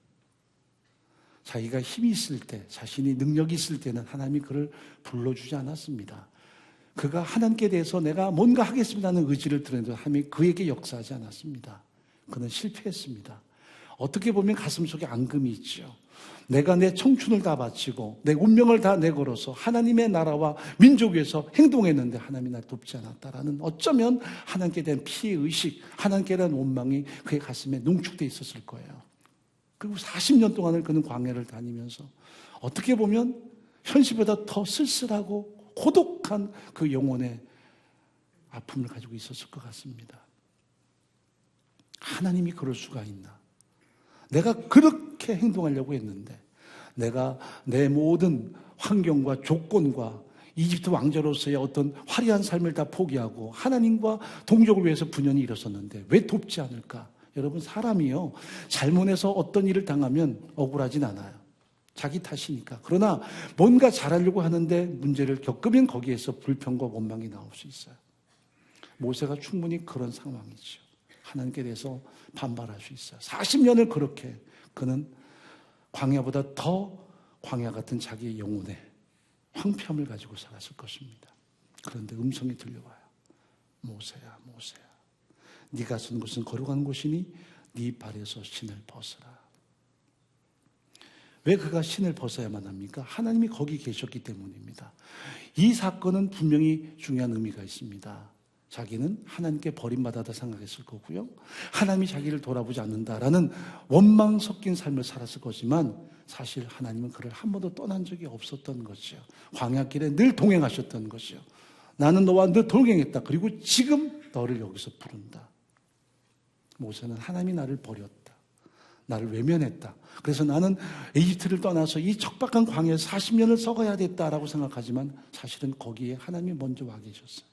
자기가 힘이 있을 때, 자신이 능력이 있을 때는 하나님이 그를 불러주지 않았습니다. 그가 하나님께 대해서 내가 뭔가 하겠습니다는 의지를 드러내도 하나님이 그에게 역사하지 않았습니다. 그는 실패했습니다. 어떻게 보면 가슴속에 앙금이 있죠. 내가 내 청춘을 다 바치고 내 운명을 다 내걸어서 하나님의 나라와 민족 위해서 행동했는데 하나님이 날 돕지 않았다라는 어쩌면 하나님께 대한 피해의식, 하나님께 대한 원망이 그의 가슴에 농축되어 있었을 거예요. 그리고 40년 동안을 그는 광야를 다니면서 어떻게 보면 현실보다 더 쓸쓸하고 고독한 그 영혼의 아픔을 가지고 있었을 것 같습니다. 하나님이 그럴 수가 있나? 내가 그렇게 행동하려고 했는데 내가 내 모든 환경과 조건과 이집트 왕자로서의 어떤 화려한 삶을 다 포기하고 하나님과 동족을 위해서 분연히 일어섰는데 왜 돕지 않을까? 여러분, 사람이요, 잘못해서 어떤 일을 당하면 억울하진 않아요. 자기 탓이니까. 그러나 뭔가 잘하려고 하는데 문제를 겪으면 거기에서 불평과 원망이 나올 수 있어요. 모세가 충분히 그런 상황이죠. 하나님께 대해서 반발할 수 있어요. 40년을 그렇게 그는 광야보다 더 광야 같은 자기의 영혼의 황폐함을 가지고 살았을 것입니다. 그런데 음성이 들려와요. 모세야, 모세야, 네가 선 곳은 거룩한 곳이니 네 발에서 신을 벗으라. 왜 그가 신을 벗어야만 합니까? 하나님이 거기 계셨기 때문입니다. 이 사건은 분명히 중요한 의미가 있습니다. 자기는 하나님께 버림받았다 생각했을 거고요. 하나님이 자기를 돌아보지 않는다라는 원망 섞인 삶을 살았을 거지만 사실 하나님은 그를 한 번도 떠난 적이 없었던 것이요. 광야길에 늘 동행하셨던 것이요. 나는 너와 늘 동행했다. 그리고 지금 너를 여기서 부른다. 모세는 하나님이 나를 버렸다. 나를 외면했다. 그래서 나는 이집트를 떠나서 이 척박한 광야에서 40년을 썩어야 됐다라고 생각하지만 사실은 거기에 하나님이 먼저 와 계셨어요.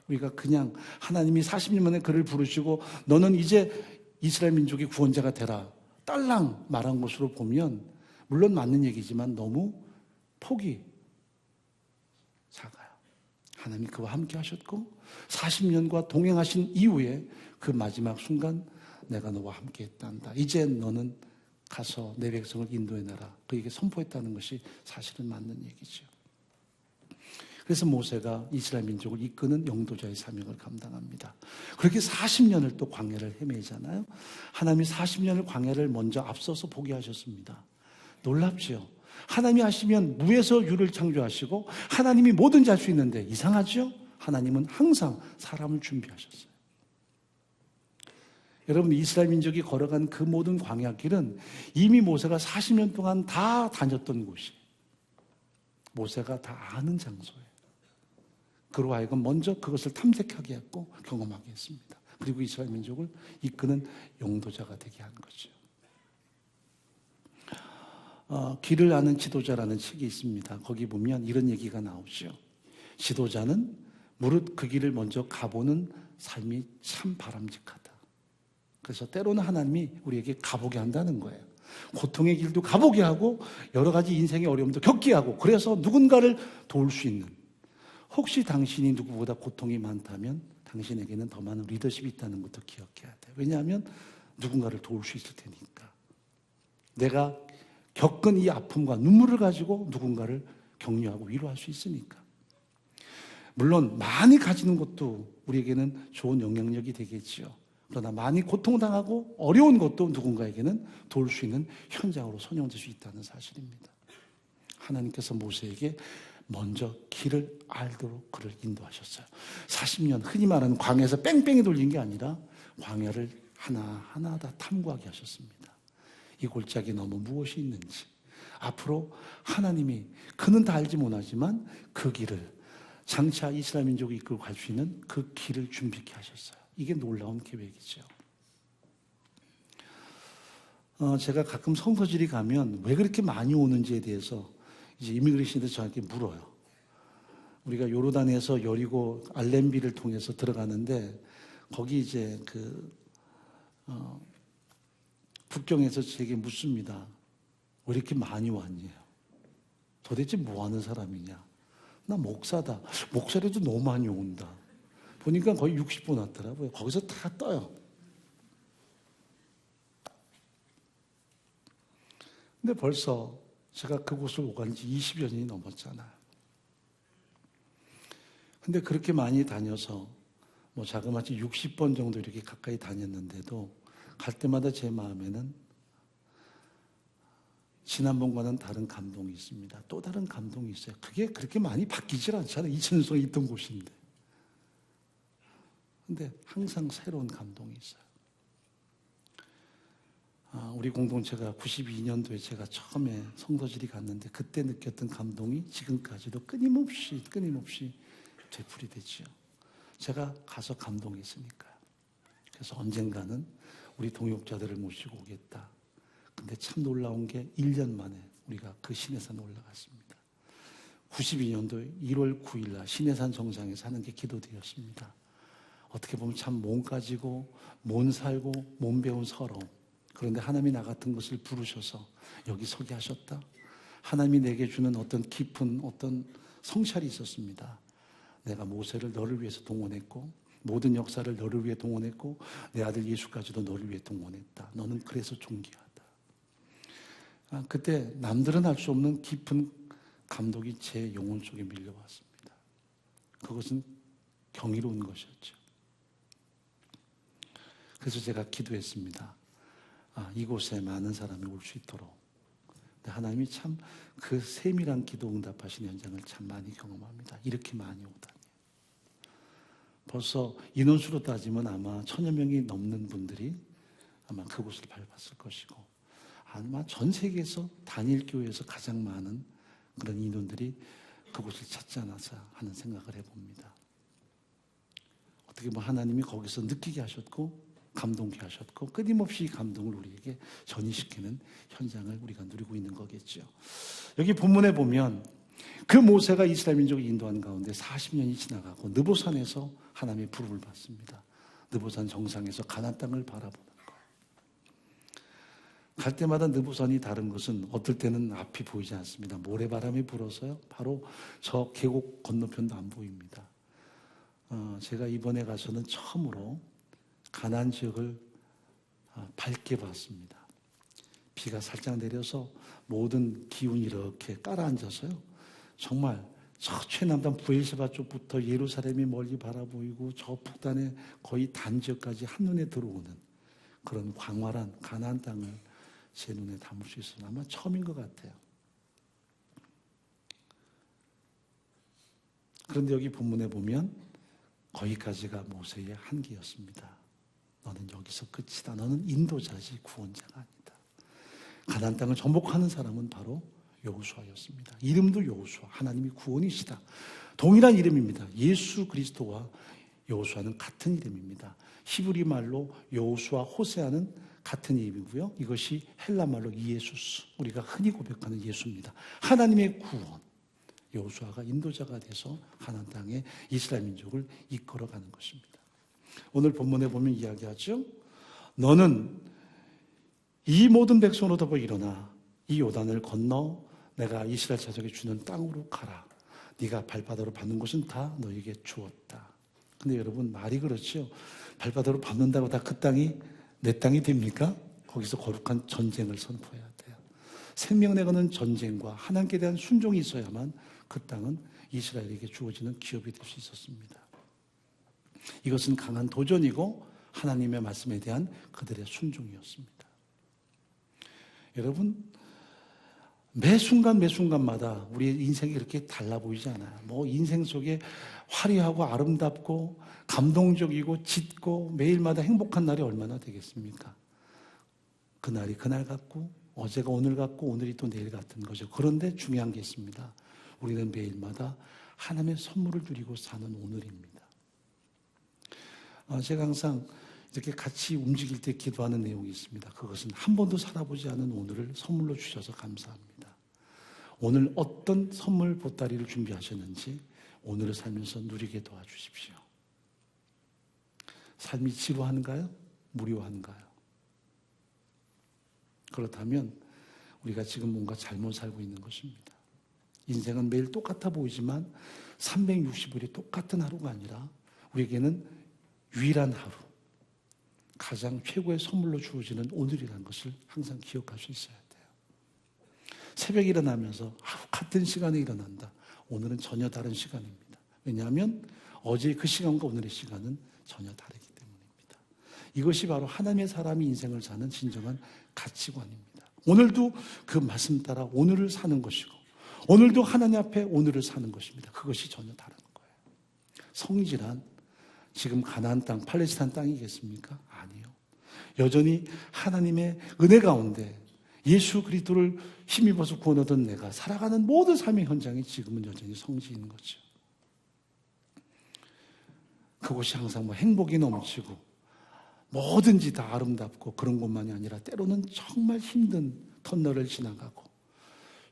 우리가 그냥 하나님이 40년 만에 그를 부르시고 너는 이제 이스라엘 민족의 구원자가 되라 딸랑 말한 것으로 보면 물론 맞는 얘기지만 너무 폭이 작아요. 하나님이 그와 함께 하셨고 40년과 동행하신 이후에 그 마지막 순간 내가 너와 함께 했단다. 이제 너는 가서 내 백성을 인도해내라. 그에게 선포했다는 것이 사실은 맞는 얘기죠. 그래서 모세가 이스라엘 민족을 이끄는 영도자의 사명을 감당합니다. 그렇게 40년을 또 광야를 헤매잖아요. 하나님이 40년을 광야를 먼저 앞서서 보게 하셨습니다. 놀랍죠? 하나님이 하시면 무에서 유를 창조하시고 하나님이 뭐든지 할 수 있는데 이상하죠? 하나님은 항상 사람을 준비하셨어요. 여러분, 이스라엘 민족이 걸어간 그 모든 광야길은 이미 모세가 40년 동안 다 다녔던 곳이에요. 모세가 다 아는 장소예요. 그로 하여금 먼저 그것을 탐색하게 했고 경험하게 했습니다. 그리고 이스라엘 민족을 이끄는 용도자가 되게 한 거죠. 길을 아는 지도자라는 책이 있습니다. 거기 보면 이런 얘기가 나오죠. 지도자는 무릇 그 길을 먼저 가보는 삶이 참 바람직하다. 그래서 때로는 하나님이 우리에게 가보게 한다는 거예요. 고통의 길도 가보게 하고 여러 가지 인생의 어려움도 겪게 하고 그래서 누군가를 도울 수 있는, 혹시 당신이 누구보다 고통이 많다면 당신에게는 더 많은 리더십이 있다는 것도 기억해야 돼요. 왜냐하면 누군가를 도울 수 있을 테니까. 내가 겪은 이 아픔과 눈물을 가지고 누군가를 격려하고 위로할 수 있으니까. 물론 많이 가지는 것도 우리에게는 좋은 영향력이 되겠지요. 그러나 많이 고통당하고 어려운 것도 누군가에게는 도울 수 있는 현장으로 선용될 수 있다는 사실입니다. 하나님께서 모세에게 먼저 길을 알도록 그를 인도하셨어요. 40년 흔히 말하는 광야에서 뺑뺑이 돌린 게 아니라 광야를 하나하나 다 탐구하게 하셨습니다. 이 골짜기에 너무 무엇이 있는지, 앞으로 하나님이 그는 다 알지 못하지만 그 길을 장차 이스라엘 민족이 이끌고 갈 수 있는 그 길을 준비케 하셨어요. 이게 놀라운 계획이죠. 제가 가끔 성서질이 가면 왜 그렇게 많이 오는지에 대해서 이제 이미그레이션에서 저한테 물어요. 우리가 요르단에서 여리고 알렘비를 통해서 들어가는데 거기 이제 국경에서 제게 묻습니다. 왜 이렇게 많이 왔냐? 도대체 뭐 하는 사람이냐? 나 목사다. 목사라도 너무 많이 온다. 보니까 거의 60분 왔더라고요. 거기서 다 떠요. 근데 벌써 제가 그곳을 오간 지 20여 년이 넘었잖아요. 근데 그렇게 많이 다녀서 뭐 자그마치 60번 정도 이렇게 가까이 다녔는데도 갈 때마다 제 마음에는 지난번과는 다른 감동이 있습니다. 또 다른 감동이 있어요. 그게 그렇게 많이 바뀌질 않잖아요. 2000년 동안 있던 곳인데. 근데 항상 새로운 감동이 있어요. 우리 공동체가 92년도에 제가 처음에 성도질이 갔는데 그때 느꼈던 감동이 지금까지도 끊임없이 되풀이되지요. 제가 가서 감동했으니까요. 그래서 언젠가는 우리 동역자들을 모시고 오겠다. 근데 참 놀라운 게 1년 만에 우리가 그 신해산에 올라갔습니다. 92년도 1월 9일 날 신해산 정상에서 하는 게 기도되었습니다. 어떻게 보면 참 몸 가지고 몸 살고 몸 배운 서러움. 그런데 하나님이 나 같은 것을 부르셔서 여기 서게 하셨다. 하나님이 내게 주는 어떤 깊은 어떤 성찰이 있었습니다. 내가 모세를 너를 위해서 동원했고 모든 역사를 너를 위해 동원했고 내 아들 예수까지도 너를 위해 동원했다. 너는 그래서 존귀하다. 그때 남들은 알 수 없는 깊은 감독이 제 영혼 속에 밀려왔습니다. 그것은 경이로운 것이었죠. 그래서 제가 기도했습니다. 이곳에 많은 사람이 올 수 있도록. 근데 하나님이 참 그 세밀한 기도 응답하시는 현장을 참 많이 경험합니다. 이렇게 많이 오다니. 벌써 인원수로 따지면 아마 1000여 명이 넘는 분들이 아마 그곳을 밟았을 것이고 아마 전 세계에서 단일교회에서 가장 많은 그런 인원들이 그곳을 찾지 않았어 하는 생각을 해봅니다. 어떻게 보면 하나님이 거기서 느끼게 하셨고 감동케 하셨고 끊임없이 감동을 우리에게 전이시키는 현장을 우리가 누리고 있는 거겠죠. 여기 본문에 보면 그 모세가 이스라엘 민족을 인도한 가운데 40년이 지나가고 느보산에서 하나님의 부름을 받습니다. 느보산 정상에서 가나안 땅을 바라보는 것. 갈 때마다 느보산이 다른 것은 어떨 때는 앞이 보이지 않습니다. 모래바람이 불어서요. 바로 저 계곡 건너편도 안 보입니다. 제가 이번에 가서는 처음으로 가나안 지역을 밝게 봤습니다. 비가 살짝 내려서 모든 기운이 이렇게 깔아앉아서요. 정말 저 최남단 부엘세바 쪽부터 예루살렘이 멀리 바라보이고 저 북단의 거의 단지역까지 한눈에 들어오는 그런 광활한 가나안 땅을 제 눈에 담을 수 있어서 아마 처음인 것 같아요. 그런데 여기 본문에 보면 거기까지가 모세의 한계였습니다. 너는 여기서 끝이다. 너는 인도자지 구원자가 아니다. 가나안 땅을 정복하는 사람은 바로 여호수아였습니다. 이름도 여호수아, 하나님이 구원이시다. 동일한 이름입니다. 예수 그리스도와 여호수아는 같은 이름입니다. 히브리 말로 여호수아 호세아는 같은 이름이고요. 이것이 헬라 말로 이에수스, 우리가 흔히 고백하는 예수입니다. 하나님의 구원. 여호수아가 인도자가 돼서 가나안 땅에 이스라엘 민족을 이끌어가는 것입니다. 오늘 본문에 보면 이야기하죠. 너는 이 모든 백성으로 더불어 일어나 이 요단을 건너 내가 이스라엘 자족에 주는 땅으로 가라. 네가 발바닥으로 밟는 것은 다 너에게 주었다. 근데 여러분 말이 그렇죠. 발바닥으로 밟는다고 다 그 땅이 내 땅이 됩니까? 거기서 거룩한 전쟁을 선포해야 돼요. 생명에 거는 전쟁과 하나님께 대한 순종이 있어야만 그 땅은 이스라엘에게 주어지는 기업이 될 수 있었습니다. 이것은 강한 도전이고 하나님의 말씀에 대한 그들의 순종이었습니다. 여러분, 매 순간마다 우리의 인생이 이렇게 달라 보이지 않아요. 뭐 인생 속에 화려하고 아름답고 감동적이고 짙고 매일마다 행복한 날이 얼마나 되겠습니까? 그날이 그날 같고 어제가 오늘 같고 오늘이 또 내일 같은 거죠. 그런데 중요한 게 있습니다. 우리는 매일마다 하나님의 선물을 누리고 사는 오늘입니다. 제가 항상 이렇게 같이 움직일 때 기도하는 내용이 있습니다. 그것은 한 번도 살아보지 않은 오늘을 선물로 주셔서 감사합니다. 오늘 어떤 선물 보따리를 준비하셨는지 오늘을 살면서 누리게 도와주십시오. 삶이 지루한가요? 무료한가요? 그렇다면 우리가 지금 뭔가 잘못 살고 있는 것입니다. 인생은 매일 똑같아 보이지만 365일이 똑같은 하루가 아니라 우리에게는 유일한 하루, 가장 최고의 선물로 주어지는 오늘이라는 것을 항상 기억할 수 있어야 돼요. 새벽에 일어나면서 같은 시간에 일어난다. 오늘은 전혀 다른 시간입니다. 왜냐하면 어제의 그 시간과 오늘의 시간은 전혀 다르기 때문입니다. 이것이 바로 하나님의 사람이 인생을 사는 진정한 가치관입니다. 오늘도 그 말씀 따라 오늘을 사는 것이고 오늘도 하나님 앞에 오늘을 사는 것입니다. 그것이 전혀 다른 거예요. 성지란 지금 가나안 땅, 팔레스타인 땅이겠습니까? 아니요. 여전히 하나님의 은혜 가운데 예수 그리스도를 힘입어서 구원 얻은 내가 살아가는 모든 삶의 현장이 지금은 여전히 성지인 거죠. 그곳이 항상 뭐 행복이 넘치고 뭐든지 다 아름답고 그런 곳만이 아니라 때로는 정말 힘든 터널을 지나가고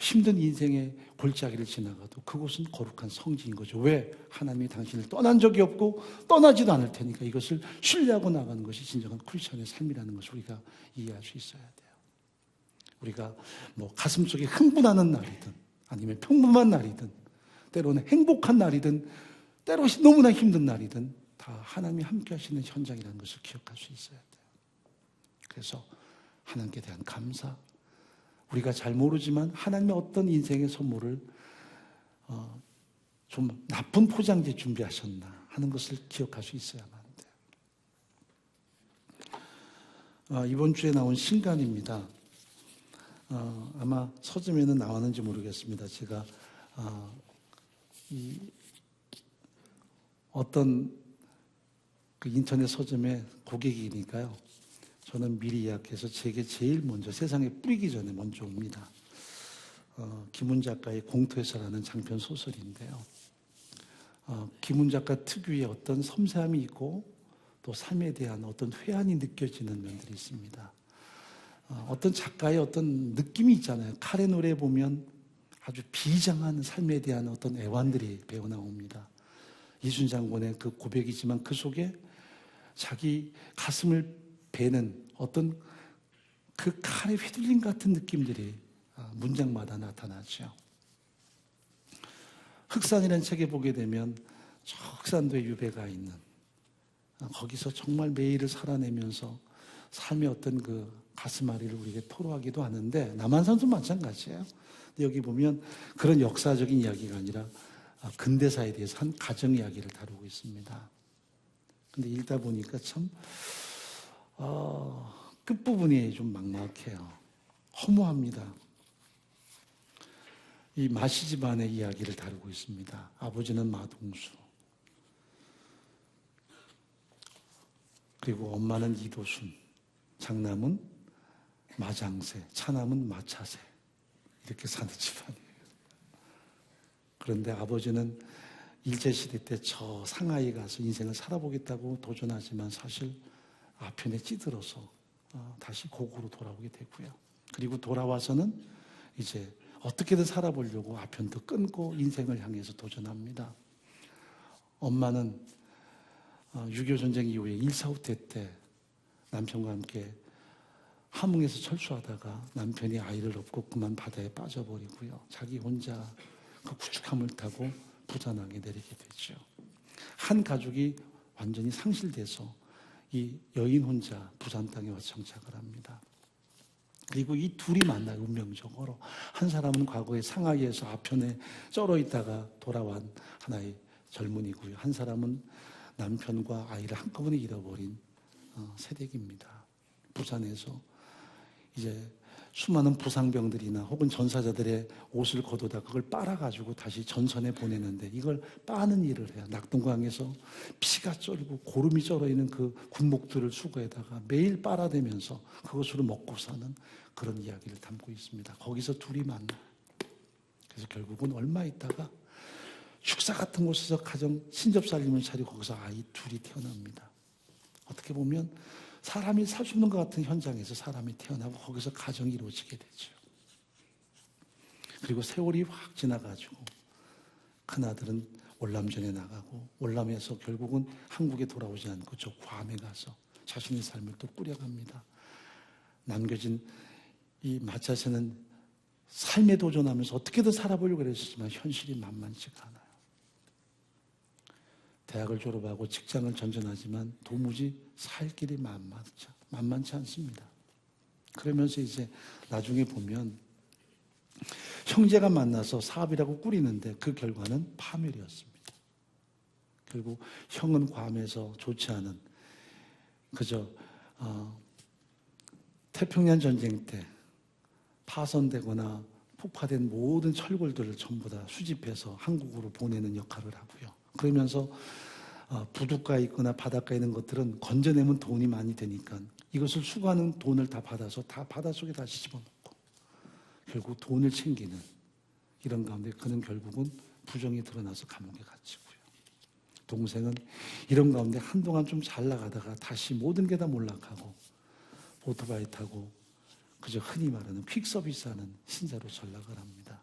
힘든 인생의 골짜기를 지나가도 그곳은 거룩한 성지인 거죠. 왜? 하나님이 당신을 떠난 적이 없고 떠나지도 않을 테니까 이것을 신뢰하고 나가는 것이 진정한 크리스천의 삶이라는 것을 우리가 이해할 수 있어야 돼요. 우리가 뭐 가슴속에 흥분하는 날이든 아니면 평범한 날이든 때로는 행복한 날이든 때로 너무나 힘든 날이든 다 하나님이 함께 하시는 현장이라는 것을 기억할 수 있어야 돼요. 그래서 하나님께 대한 감사, 우리가 잘 모르지만 하나님의 어떤 인생의 선물을 좀 나쁜 포장지 준비하셨나 하는 것을 기억할 수 있어야만 돼요. 이번 주에 나온 신간입니다. 아마 서점에는 나왔는지 모르겠습니다. 제가 어떤 그 인터넷 서점의 고객이니까요. 저는 미리 예약해서 제게 제일 먼저 세상에 뿌리기 전에 먼저 옵니다. 김훈 작가의 공터에서라는 장편 소설인데요. 김훈 작가 특유의 어떤 섬세함이 있고 또 삶에 대한 어떤 회한이 느껴지는 면들이 있습니다. 어떤 작가의 어떤 느낌이 있잖아요. 칼의 노래에 보면 아주 비장한 삶에 대한 어떤 애환들이 배어 나옵니다. 이순장군의 그 고백이지만 그 속에 자기 가슴을 베는 어떤 그 칼에 휘둘림 같은 느낌들이 문장마다 나타나죠. 흑산이라는 책에 보게 되면 저 흑산도에 유배가 있는 거기서 정말 매일을 살아내면서 삶의 어떤 그 가슴앓이를 우리에게 토로하기도 하는데 남한산도 마찬가지예요. 근데 여기 보면 그런 역사적인 이야기가 아니라 근대사에 대해서 한 가정 이야기를 다루고 있습니다. 근데 읽다 보니까 참 끝부분이 좀 막막해요. 허무합니다. 이 마시 집안의 이야기를 다루고 있습니다. 아버지는 마동수, 그리고 엄마는 이도순, 장남은 마장세, 차남은 마차세, 이렇게 사는 집안이에요. 그런데 아버지는 일제시대 때 저 상하이 가서 인생을 살아보겠다고 도전하지만 사실 아편에 찌들어서 다시 고국으로 돌아오게 되고요. 그리고 돌아와서는 이제 어떻게든 살아보려고 아편도 끊고 인생을 향해서 도전합니다. 엄마는 6.25 전쟁 이후에 1.4후 때 남편과 함께 함흥에서 철수하다가 남편이 아이를 얻고 그만 바다에 빠져버리고요. 자기 혼자 그 구축함을 타고 부산항에 내리게 되죠. 한 가족이 완전히 상실돼서 이 여인 혼자 부산 땅에 와서 정착을 합니다. 그리고 이 둘이 만나요. 운명적으로. 한 사람은 과거에 상하이에서 아편에 쩔어 있다가 돌아온 하나의 젊은이고요. 한 사람은 남편과 아이를 한꺼번에 잃어버린 새댁입니다. 부산에서 이제 수많은 부상병들이나 혹은 전사자들의 옷을 걷어다 그걸 빨아가지고 다시 전선에 보내는데 이걸 빠는 일을 해요. 낙동강에서 피가 쩔고 고름이 쩔어있는 그 군목들을 수거에다가 매일 빨아대면서 그것으로 먹고 사는 그런 이야기를 담고 있습니다. 거기서 둘이 만나요. 그래서 결국은 얼마 있다가 축사 같은 곳에서 가정 신접살림을 차리고 거기서 아이 둘이 태어납니다. 어떻게 보면 사람이 살 수 없는 것 같은 현장에서 사람이 태어나고 거기서 가정이 이루어지게 되죠. 그리고 세월이 확 지나가지고 큰아들은 월남전에 나가고 월남에서 결국은 한국에 돌아오지 않고 저 괌에 가서 자신의 삶을 또 꾸려갑니다. 남겨진 이 마차세는 삶에 도전하면서 어떻게든 살아보려고 그랬지만 현실이 만만치가 않아요. 대학을 졸업하고 직장을 전전하지만 도무지 살 길이 만만치 않습니다. 그러면서 이제 나중에 보면 형제가 만나서 사업이라고 꾸리는데 그 결과는 파멸이었습니다. 결국 형은 괌에서 좋지 않은 그저 태평양 전쟁 때 파손되거나 폭파된 모든 철골들을 전부 다 수집해서 한국으로 보내는 역할을 하고요. 그러면서 부둣가에 있거나 바닷가에 있는 것들은 건져내면 돈이 많이 되니까 이것을 수거하는 돈을 다 받아서 다 바닷속에 다시 집어넣고 결국 돈을 챙기는 이런 가운데 그는 결국은 부정이 드러나서 감옥에 갇히고요. 동생은 이런 가운데 한동안 좀 잘 나가다가 다시 모든 게 다 몰락하고 오토바이 타고 그저 흔히 말하는 퀵 서비스하는 신자로 전락을 합니다.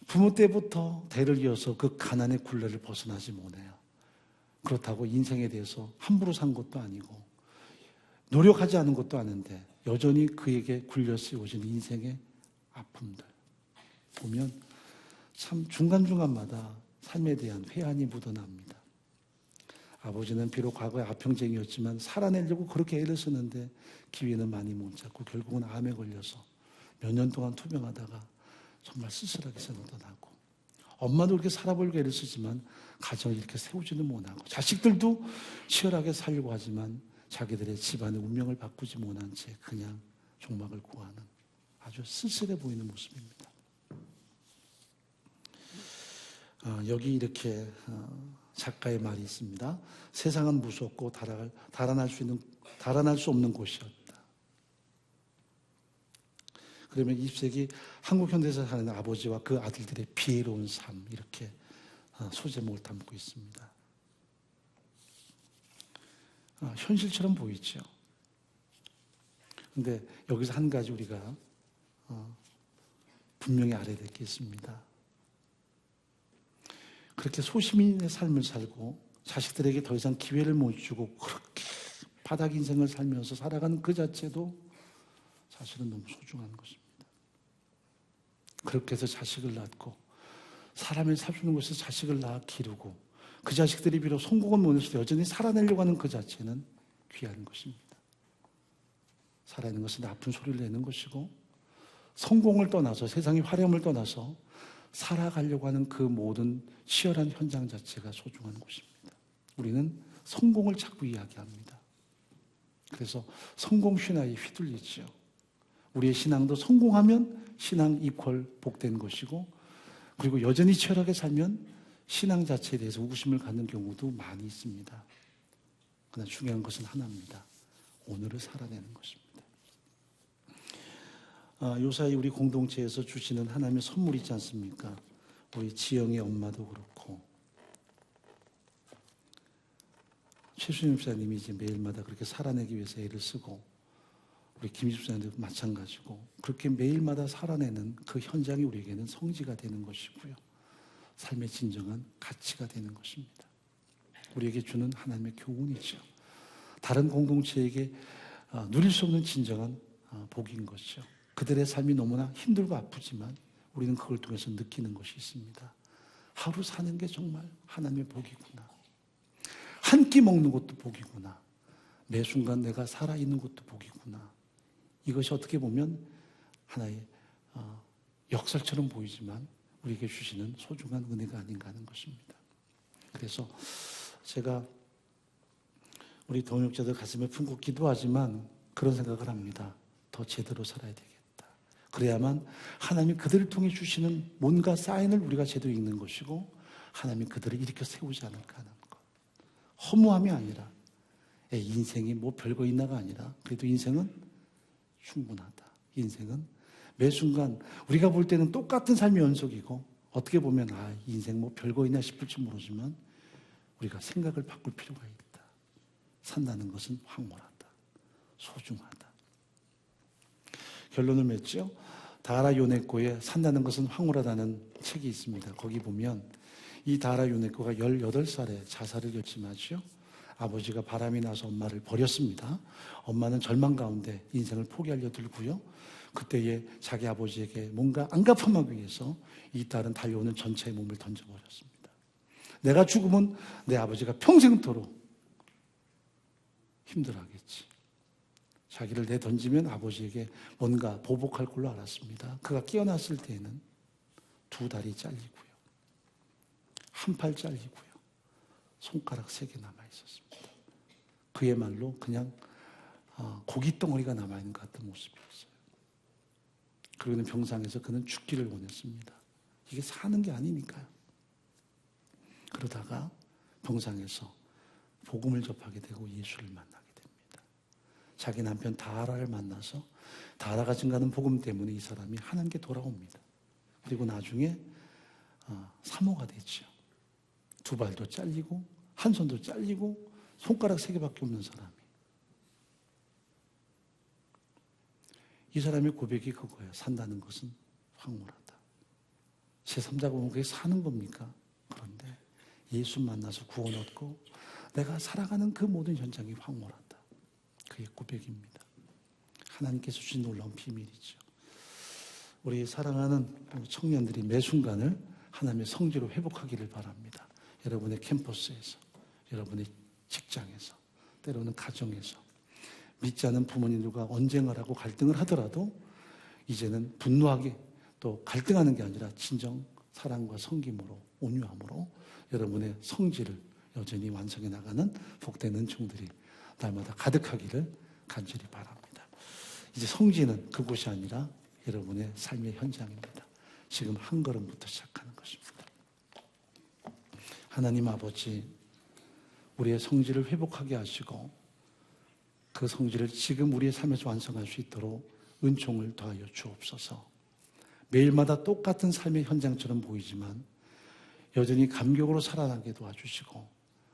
부모 때부터 대를 이어서 그 가난의 굴레를 벗어나지 못해요. 그렇다고 인생에 대해서 함부로 산 것도 아니고 노력하지 않은 것도 아닌데 여전히 그에게 굴려 씌워진 인생의 아픔들 보면 참 중간중간마다 삶에 대한 회한이 묻어납니다. 아버지는 비록 과거에 아평쟁이였지만 살아내려고 그렇게 애를 쓰는데 기회는 많이 못 잡고 결국은 암에 걸려서 몇 년 동안 투병하다가 정말 쓸쓸하게 생을 떠나고 엄마도 이렇게 살아보려고 애를 쓰지만 가정을 이렇게 세우지는 못하고 자식들도 치열하게 살려고 하지만 자기들의 집안의 운명을 바꾸지 못한 채 그냥 종막을 구하는 아주 쓸쓸해 보이는 모습입니다. 여기 이렇게 작가의 말이 있습니다. 세상은 무섭고 달아날 수 없는 곳이었다. 그러면 20세기 한국 현대에서 사는 아버지와 그 아들들의 비애로운 삶 이렇게 소제목을 담고 있습니다. 현실처럼 보이죠. 그런데 여기서 한 가지 우리가 분명히 알아야 될 게 있습니다. 그렇게 소시민의 삶을 살고 자식들에게 더 이상 기회를 못 주고 그렇게 바닥 인생을 살면서 살아가는 그 자체도 사실은 너무 소중한 것입니다. 그렇게 해서 자식을 낳고 사람을 살피는 곳에서 자식을 낳아 기르고 그 자식들이 비록 성공은 못 했어도 여전히 살아내려고 하는 그 자체는 귀한 것입니다. 살아있는 것은 나쁜 소리를 내는 것이고 성공을 떠나서 세상의 화려함을 떠나서 살아가려고 하는 그 모든 치열한 현장 자체가 소중한 것입니다. 우리는 성공을 자꾸 이야기합니다. 그래서 성공 신화에 휘둘리죠. 우리의 신앙도 성공하면 신앙 이퀄 복된 것이고 그리고 여전히 치열하게 살면 신앙 자체에 대해서 우구심을 갖는 경우도 많이 있습니다. 그러나 중요한 것은 하나입니다. 오늘을 살아내는 것입니다. 요사이 우리 공동체에서 주시는 하나님의 선물 있지 않습니까? 우리 지영의 엄마도 그렇고 최수님 집사님이 이제 매일마다 그렇게 살아내기 위해서 애를 쓰고 우리 김 집사님도 마찬가지고 그렇게 매일마다 살아내는 그 현장이 우리에게는 성지가 되는 것이고요. 삶의 진정한 가치가 되는 것입니다. 우리에게 주는 하나님의 교훈이죠. 다른 공동체에게 누릴 수 없는 진정한 복인 것이죠. 그들의 삶이 너무나 힘들고 아프지만 우리는 그걸 통해서 느끼는 것이 있습니다. 하루 사는 게 정말 하나님의 복이구나. 한 끼 먹는 것도 복이구나. 매 순간 내가 살아있는 것도 복이구나. 이것이 어떻게 보면 하나의 역설처럼 보이지만 우리에게 주시는 소중한 은혜가 아닌가 하는 것입니다. 그래서 제가 우리 동역자들 가슴에 품고 기도하지만 그런 생각을 합니다. 더 제대로 살아야 되겠다. 그래야만 하나님이 그들을 통해 주시는 뭔가 사인을 우리가 제대로 읽는 것이고 하나님이 그들을 일으켜 세우지 않을까 하는 것. 허무함이 아니라 인생이 뭐 별거 있나가 아니라 그래도 인생은 충분하다. 인생은 매 순간 우리가 볼 때는 똑같은 삶의 연속이고 어떻게 보면 인생 뭐 별거 있나 싶을지 모르지만 우리가 생각을 바꿀 필요가 있다. 산다는 것은 황홀하다. 소중하다. 결론을 맺죠. 다하라 요네코의 산다는 것은 황홀하다는 책이 있습니다. 거기 보면 이 다하라 요네코가 18살에 자살을 결심하죠. 아버지가 바람이 나서 엄마를 버렸습니다. 엄마는 절망 가운데 인생을 포기하려 들고요. 그때에 자기 아버지에게 뭔가 안갚음하기 위해서 이 딸은 달려오는 전차의 몸을 던져버렸습니다. 내가 죽으면 내 아버지가 평생토록 힘들어하겠지. 자기를 내던지면 아버지에게 뭔가 보복할 걸로 알았습니다. 그가 깨어났을 때에는 2다리 잘리고요. 한 팔 잘리고요. 손가락 3개 남아있었습니다. 그의 말로 그냥 고깃덩어리가 남아있는 것 같은 모습이었어요. 그리고는 병상에서 그는 죽기를 원했습니다. 이게 사는 게 아니니까요. 그러다가 병상에서 복음을 접하게 되고 예수를 만나게 됩니다. 자기 남편 다라를 만나서 다라가 증가하는 복음 때문에 이 사람이 하나님께 돌아옵니다. 그리고 나중에 사모가 되죠. 두 발도 잘리고 한 손도 잘리고 손가락 3개밖에 없는 사람이. 이 사람의 고백이 그거예요. 산다는 것은 황홀하다. 제3자가 보면 그게 사는 겁니까? 그런데 예수 만나서 구원 얻고 내가 살아가는 그 모든 현장이 황홀하다. 그게 고백입니다. 하나님께서 주신 놀라운 비밀이죠. 우리 사랑하는 청년들이 매 순간을 하나님의 성지로 회복하기를 바랍니다. 여러분의 캠퍼스에서, 여러분의 직장에서, 때로는 가정에서 믿지 않는 부모님들과 언쟁을 하고 갈등을 하더라도 이제는 분노하게 또 갈등하는 게 아니라 진정 사랑과 섬김으로 온유함으로 여러분의 성질을 여전히 완성해 나가는 복된 은총들이 날마다 가득하기를 간절히 바랍니다. 이제 성지는 그곳이 아니라 여러분의 삶의 현장입니다. 지금 한 걸음부터 시작하는 것입니다. 하나님 아버지, 우리의 성질을 회복하게 하시고 그 성질을 지금 우리의 삶에서 완성할 수 있도록 은총을 더하여 주옵소서. 매일마다 똑같은 삶의 현장처럼 보이지만 여전히 감격으로 살아나게 도와주시고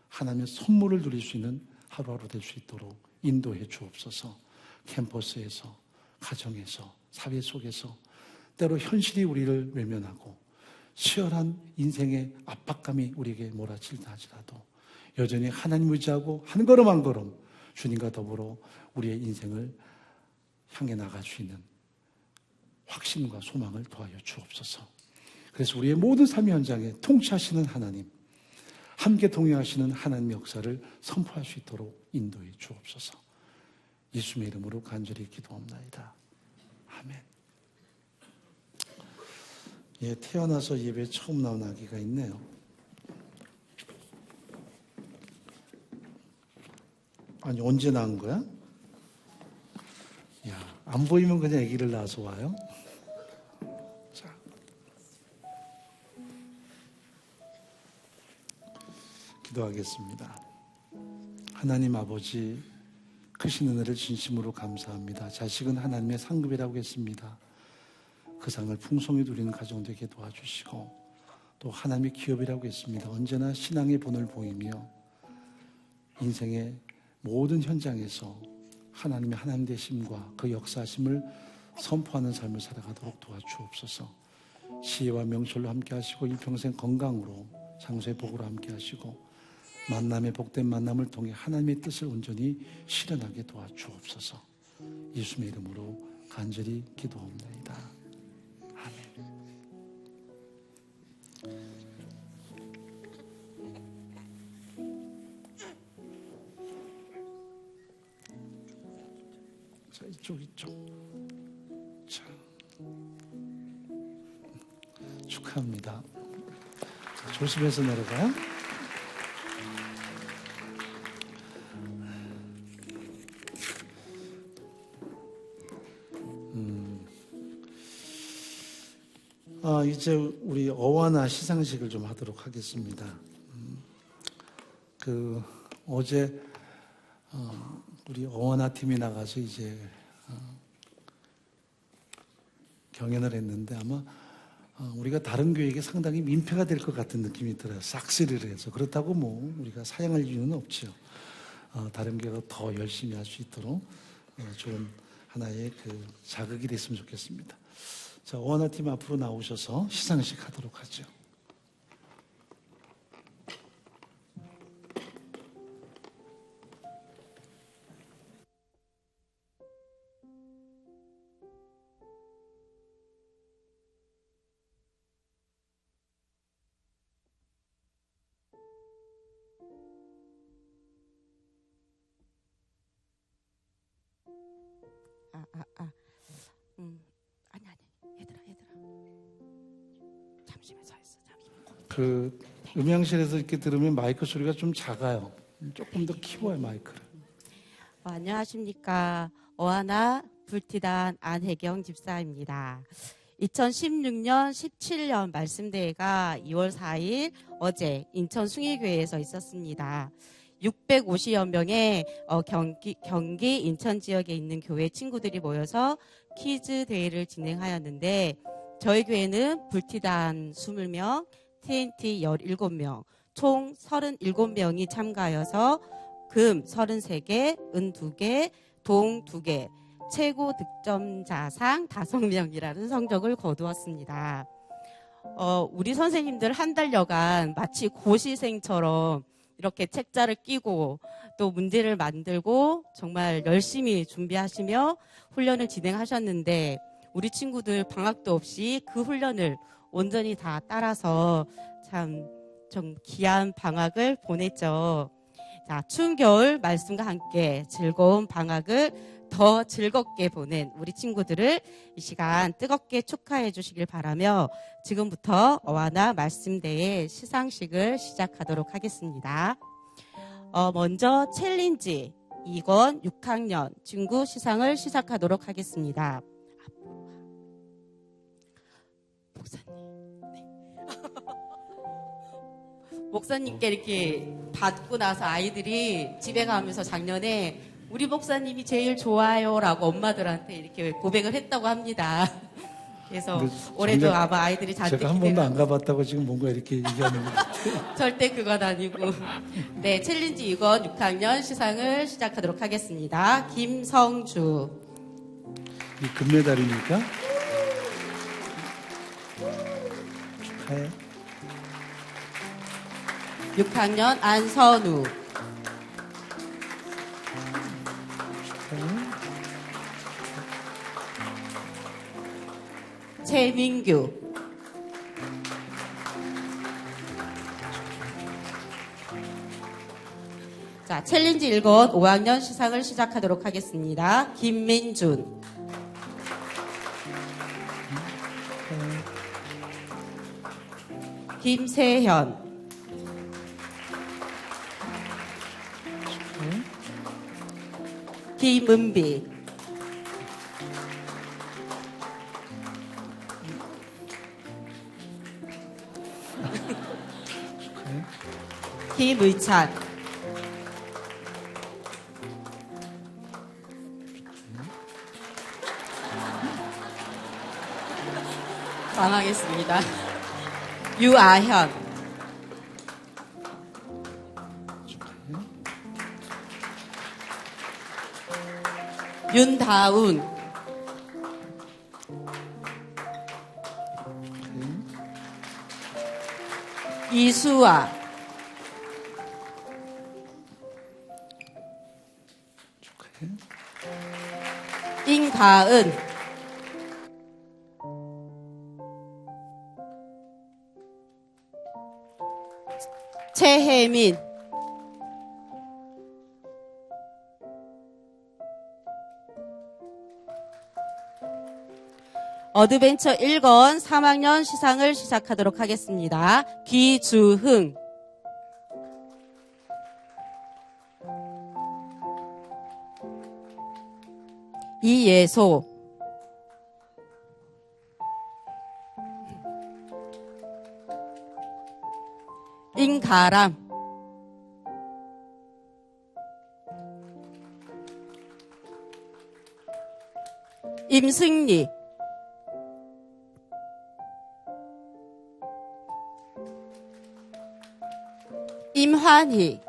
하나님의 선물을 누릴 수 있는 하루하루 될 수 있도록 인도해 주옵소서. 캠퍼스에서, 가정에서, 사회 속에서 때로 현실이 우리를 외면하고 치열한 인생의 압박감이 우리에게 몰아칠다 하지라도 여전히 하나님 의지하고 한 걸음 한 걸음 주님과 더불어 우리의 인생을 향해 나갈 수 있는 확신과 소망을 더하여 주옵소서. 그래서 우리의 모든 삶의 현장에 통치하시는 하나님, 함께 동행하시는 하나님의 역사를 선포할 수 있도록 인도해 주옵소서. 예수님의 이름으로 간절히 기도합나이다. 아멘. 예, 태어나서 예배 처음 나온 아기가 있네요. 아니, 언제 낳은 거야? 야, 안 보이면 그냥 아기를 낳아서 와요? 자, 기도하겠습니다. 하나님 아버지, 크신 은혜를 진심으로 감사합니다. 자식은 하나님의 상급이라고 했습니다. 그 상을 풍성히 누리는 가정 되게 도와주시고 또 하나님의 기업이라고 했습니다. 언제나 신앙의 본을 보이며 인생의 모든 현장에서 하나님의 하나님 되심과 그 역사하심을 선포하는 삶을 살아가도록 도와주옵소서. 시혜와 명철로 함께 하시고 일평생 건강으로 장소의 복으로 함께 하시고 만남의 복된 만남을 통해 하나님의 뜻을 온전히 실현하게 도와주옵소서. 예수님의 이름으로 간절히 기도합니다. 자, 이쪽. 자, 축하합니다. 자, 조심해서 내려가요. 이제 우리 어와나 시상식을 좀 하도록 하겠습니다. 어제 우리 어와나 팀이 나가서 이제 경연을 했는데 아마 우리가 다른 교회에게 상당히 민폐가 될 것 같은 느낌이 들어요. 싹쓸이를 해서. 그렇다고 뭐 우리가 사양할 이유는 없죠. 다른 교회가 더 열심히 할 수 있도록 좋은 하나의 그 자극이 됐으면 좋겠습니다. 자, 어와나 팀 앞으로 나오셔서 시상식 하도록 하죠. 잠시만 서 있어. 그 음향실에서 이렇게 들으면 마이크 소리가 좀 작아요. 조금 더 키워요, 마이크를. 안녕하십니까. 어하나 불티단 안혜경 집사입니다. 2016년, 17년 말씀대회가 2월 4일 어제 인천 숭일교회에서 있었습니다. 650여 명의 경기 인천 지역에 있는 교회 친구들이 모여서 퀴즈 대회를 진행하였는데 저희 교회는 불티단 20명, TNT 17명, 총 37명이 참가하여서 금 33개, 은 2개, 동 2개, 최고 득점자상 5명이라는 성적을 거두었습니다. 우리 선생님들 한 달여간 마치 고시생처럼 이렇게 책자를 끼고 또 문제를 만들고 정말 열심히 준비하시며 훈련을 진행하셨는데 우리 친구들 방학도 없이 그 훈련을 온전히 다 따라서 참 좀 귀한 방학을 보냈죠. 자, 추운 겨울 말씀과 함께 즐거운 방학을 더 즐겁게 보낸 우리 친구들을 이 시간 뜨겁게 축하해 주시길 바라며 지금부터 어와나 말씀대회 시상식을 시작하도록 하겠습니다. 먼저 챌린지 2권 6학년 친구 시상을 시작하도록 하겠습니다. 목사님께 이렇게 받고 나서 아이들이 집에 가면서 작년에 우리 목사님이 제일 좋아요라고 엄마들한테 이렇게 고백을 했다고 합니다. 그래서 올해도 아마 아이들이 잔뜩 제가 한 번도 안 가봤다고 지금 뭔가 이렇게 얘기하는 것 같아요. 절대 그건 아니고. 네, 챌린지 2권 6학년 시상을 시작하도록 하겠습니다. 김성주. 이 금메달입니까? 축하해. 6학년 안선우. 최민규. 자, 챌린지 1권 5학년 시상을 시작하도록 하겠습니다. 김민준. 김세현. 김은비. 김의찬. 망하겠습니다. 유아현. 윤다운. 이수아. 임가은. 최혜민. 어드벤처 1권 3학년 시상을 시작하도록 하겠습니다. 귀주흥. 이예소. 임가람. 임승리. 임환희.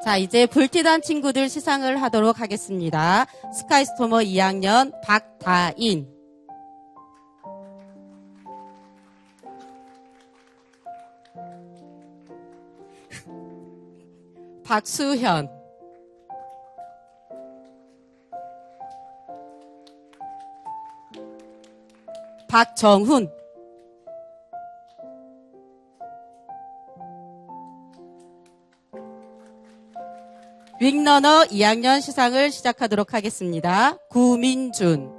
자, 이제 불티단 친구들 시상을 하도록 하겠습니다. 스카이스토머 2학년 박다인. 박수현. 박정훈. 윙러너 2학년 시상을 시작하도록 하겠습니다. 구민준.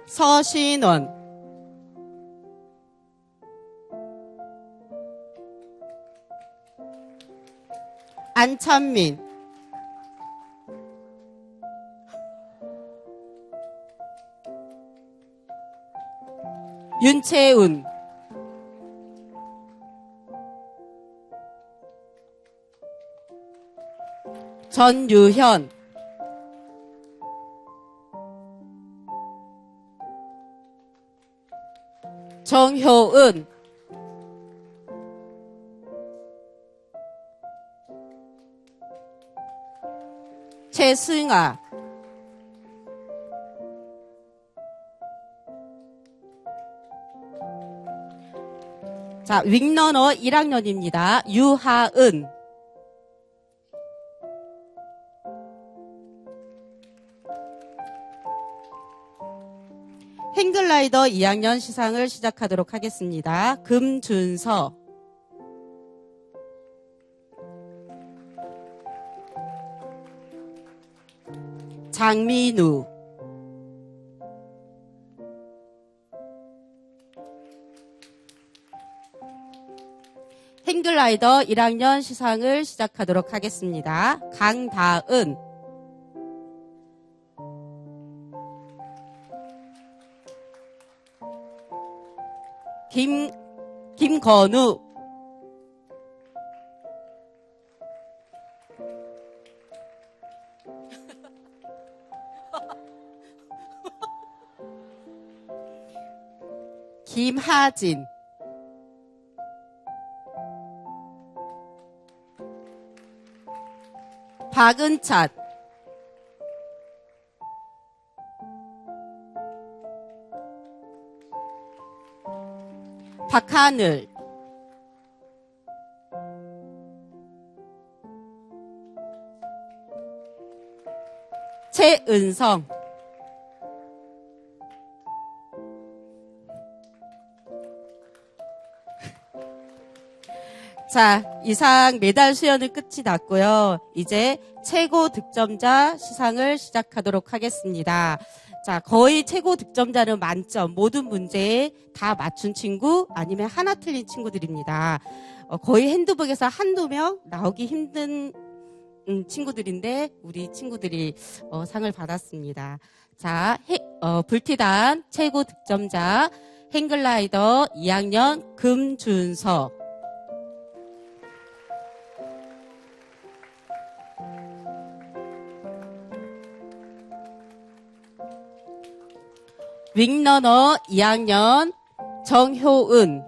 서신원. 안찬민, 윤채운, 전유현, 정효은, 최승아, 자, 윙러너 1학년입니다. 유하은, 행글라이더 2학년 시상을 시작하도록 하겠습니다. 금준서, 장민우, 행글라이더 1학년 시상을 시작하도록 하겠습니다. 강다은, 김건우, 김하진, 박은찬, 박하늘, 최은성, 자, 이상 메달 수여는 끝이 났고요. 이제 최고 득점자 시상을 시작하도록 하겠습니다. 자, 거의 최고 득점자는 만점, 모든 문제에 다 맞춘 친구 아니면 하나 틀린 친구들입니다. 거의 핸드북에서 한두 명 나오기 힘든 친구들인데 우리 친구들이 상을 받았습니다. 자, 불티단 최고 득점자 행글라이더 2학년 금준서, 윙러너 2학년 정효은,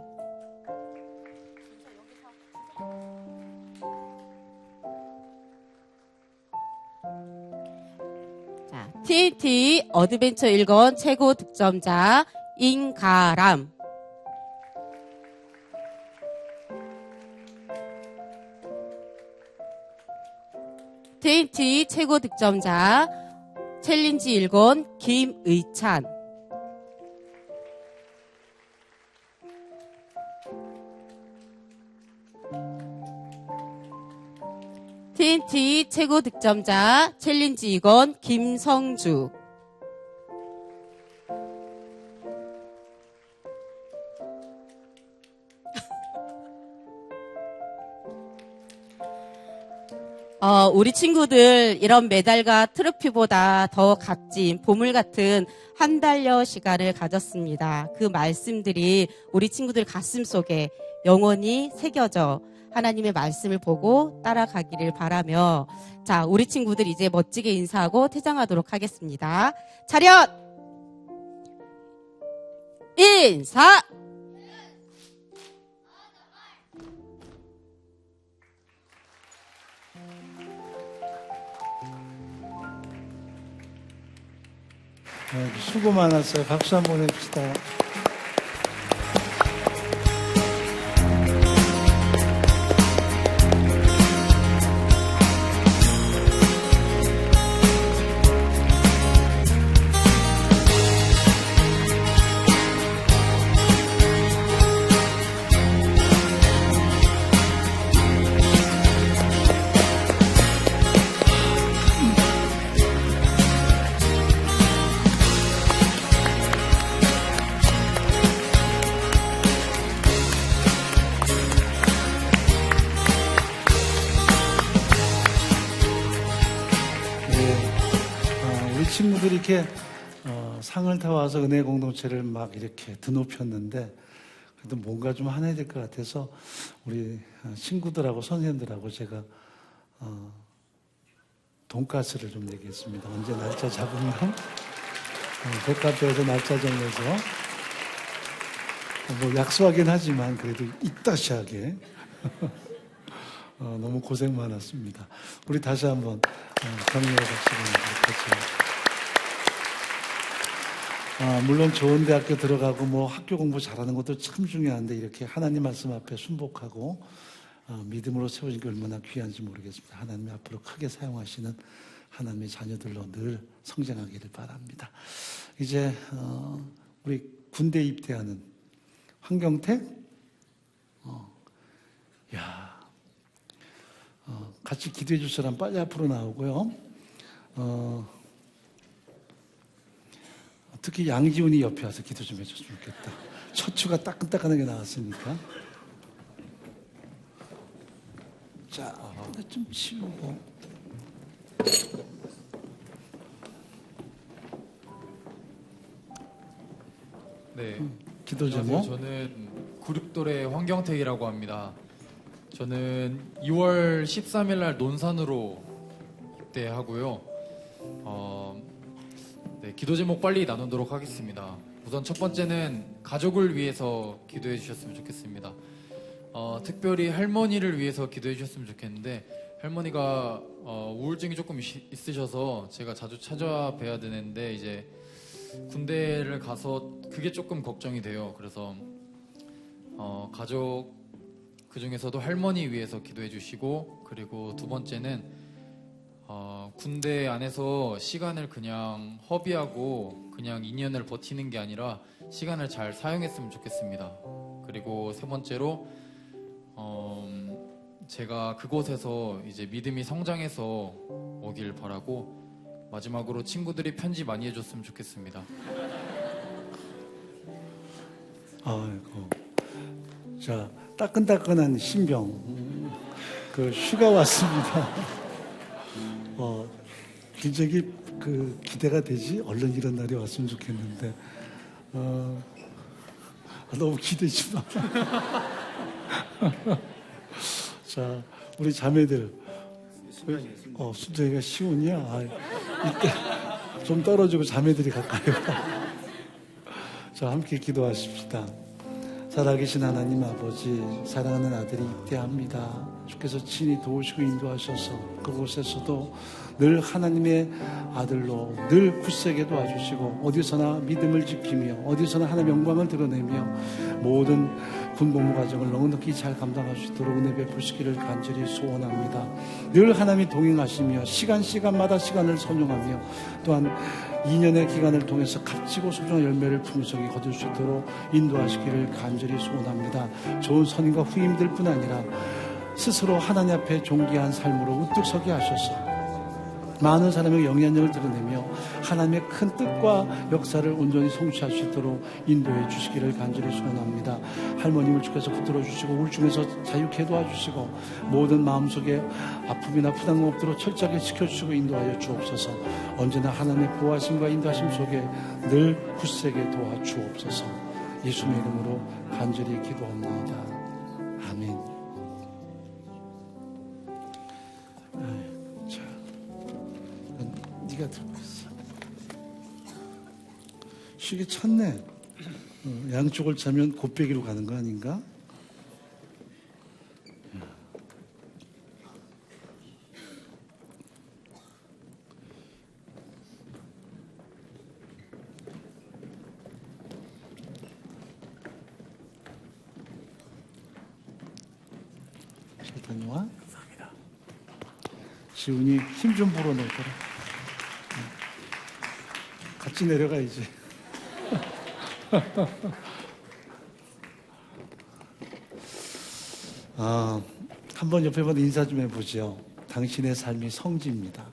자, TNT 어드벤처 1권 최고 득점자 임가람, TNT 최고 득점자 챌린지 1권 김의찬, TNT 최고 득점자 챌린지 2권 김성주, 우리 친구들 이런 메달과 트로피보다 더 값진 보물 같은 한 달여 시간을 가졌습니다. 그 말씀들이 우리 친구들 가슴 속에 영원히 새겨져 하나님의 말씀을 보고 따라가기를 바라며, 자, 우리 친구들 이제 멋지게 인사하고 퇴장하도록 하겠습니다. 차렷! 인사! 수고 많았어요. 박수 한번 해줍시다. 친구들이 이렇게 상을 타와서 은혜 공동체를 막 이렇게 드높였는데 그래도 뭔가 좀 하나 될 것 같아서 우리 친구들하고 선생님들하고 제가 돈가스를 좀 내겠습니다. 언제 날짜 잡으면 백화점에서 날짜 정해서 뭐 약소하긴 하지만 그래도 이따시하게 너무 고생 많았습니다. 우리 다시 한번 격려의 박수를 드리겠습니다. 물론 좋은 대학교 들어가고 뭐 학교 공부 잘하는 것도 참 중요한데 이렇게 하나님 말씀 앞에 순복하고 믿음으로 세워진 게 얼마나 귀한지 모르겠습니다. 하나님이 앞으로 크게 사용하시는 하나님의 자녀들로 늘 성장하기를 바랍니다. 이제 우리 군대 입대하는 황경택, 같이 기도해 줄 사람 빨리 앞으로 나오고요. 특히 양지훈이 옆에 와서 기도 좀 해줬으면 좋겠다. 척추가 따끈따끈하게 나왔으니까. 자, 이거 좀 치우고. 네. 기도 제목. 저는 96돌의 황경택이라고 합니다. 저는 2월 13일 날 논산으로 입대하고요. 네, 기도 제목 빨리 나누도록 하겠습니다. 우선 첫 번째는 가족을 위해서 기도해 주셨으면 좋겠습니다. 특별히 할머니를 위해서 기도해 주셨으면 좋겠는데 할머니가 우울증이 조금 있으셔서 제가 자주 찾아뵈야 되는데 이제 군대를 가서 그게 조금 걱정이 돼요. 그래서 가족 그 중에서도 할머니 위해서 기도해 주시고, 그리고 두 번째는 군대 안에서 시간을 그냥 허비하고 그냥 2년을 버티는 게 아니라 시간을 잘 사용했으면 좋겠습니다. 그리고 세 번째로 제가 그곳에서 이제 믿음이 성장해서 오길 바라고, 마지막으로 친구들이 편지 많이 해줬으면 좋겠습니다. 아이고. 자, 따끈따끈한 신병. 그 휴가 왔습니다. 굉장히 기대가 되지? 얼른 이런 날이 왔으면 좋겠는데. 너무 기대지 마. 자, 우리 자매들. 순정이가 시온이야? 이때 좀 떨어지고 자매들이 가까이 와. 자, 함께 기도하십시다. 살아계신 하나님 아버지, 사랑하는 아들이 입대합니다. 주께서 친히 도우시고 인도하셔서 그곳에서도 늘 하나님의 아들로 늘 굳세게 도와주시고 어디서나 믿음을 지키며 어디서나 하나님의 영광을 드러내며 모든 군복무 과정을 넉넉히 잘 감당할 수 있도록 은혜 베푸시기를 간절히 소원합니다. 늘 하나님이 동행하시며 시간마다 시간을 선용하며 또한 2년의 기간을 통해서 값지고 소중한 열매를 풍성히 거둘 수 있도록 인도하시기를 간절히 소원합니다. 좋은 선임과 후임들 뿐 아니라 스스로 하나님 앞에 존귀한 삶으로 우뚝 서게 하셔서 많은 사람의 영향력을 드러내며 하나님의 큰 뜻과 역사를 온전히 성취할 수 있도록 인도해 주시기를 간절히 소원합니다. 할머님을 주께서 붙들어 주시고 우울증에서 자유케 도와주시고 모든 마음속에 아픔이나 부담감 없도록 철저하게 지켜주시고 인도하여 주옵소서. 언제나 하나님의 보호하심과 인도하심 속에 늘 굳세게 도와주옵소서. 예수님의 이름으로 간절히 기도합니다. 아멘. 네가 들고 있어. 쉬기 찼네. 양쪽을 차면 곱빼기로 가는 거 아닌가? 잘 다녀와. 감사합니다. 지훈이 힘 좀 불어넣더라. 같이 내려가야지. 한번 옆에 번 인사 좀 해보죠. 당신의 삶이 성지입니다.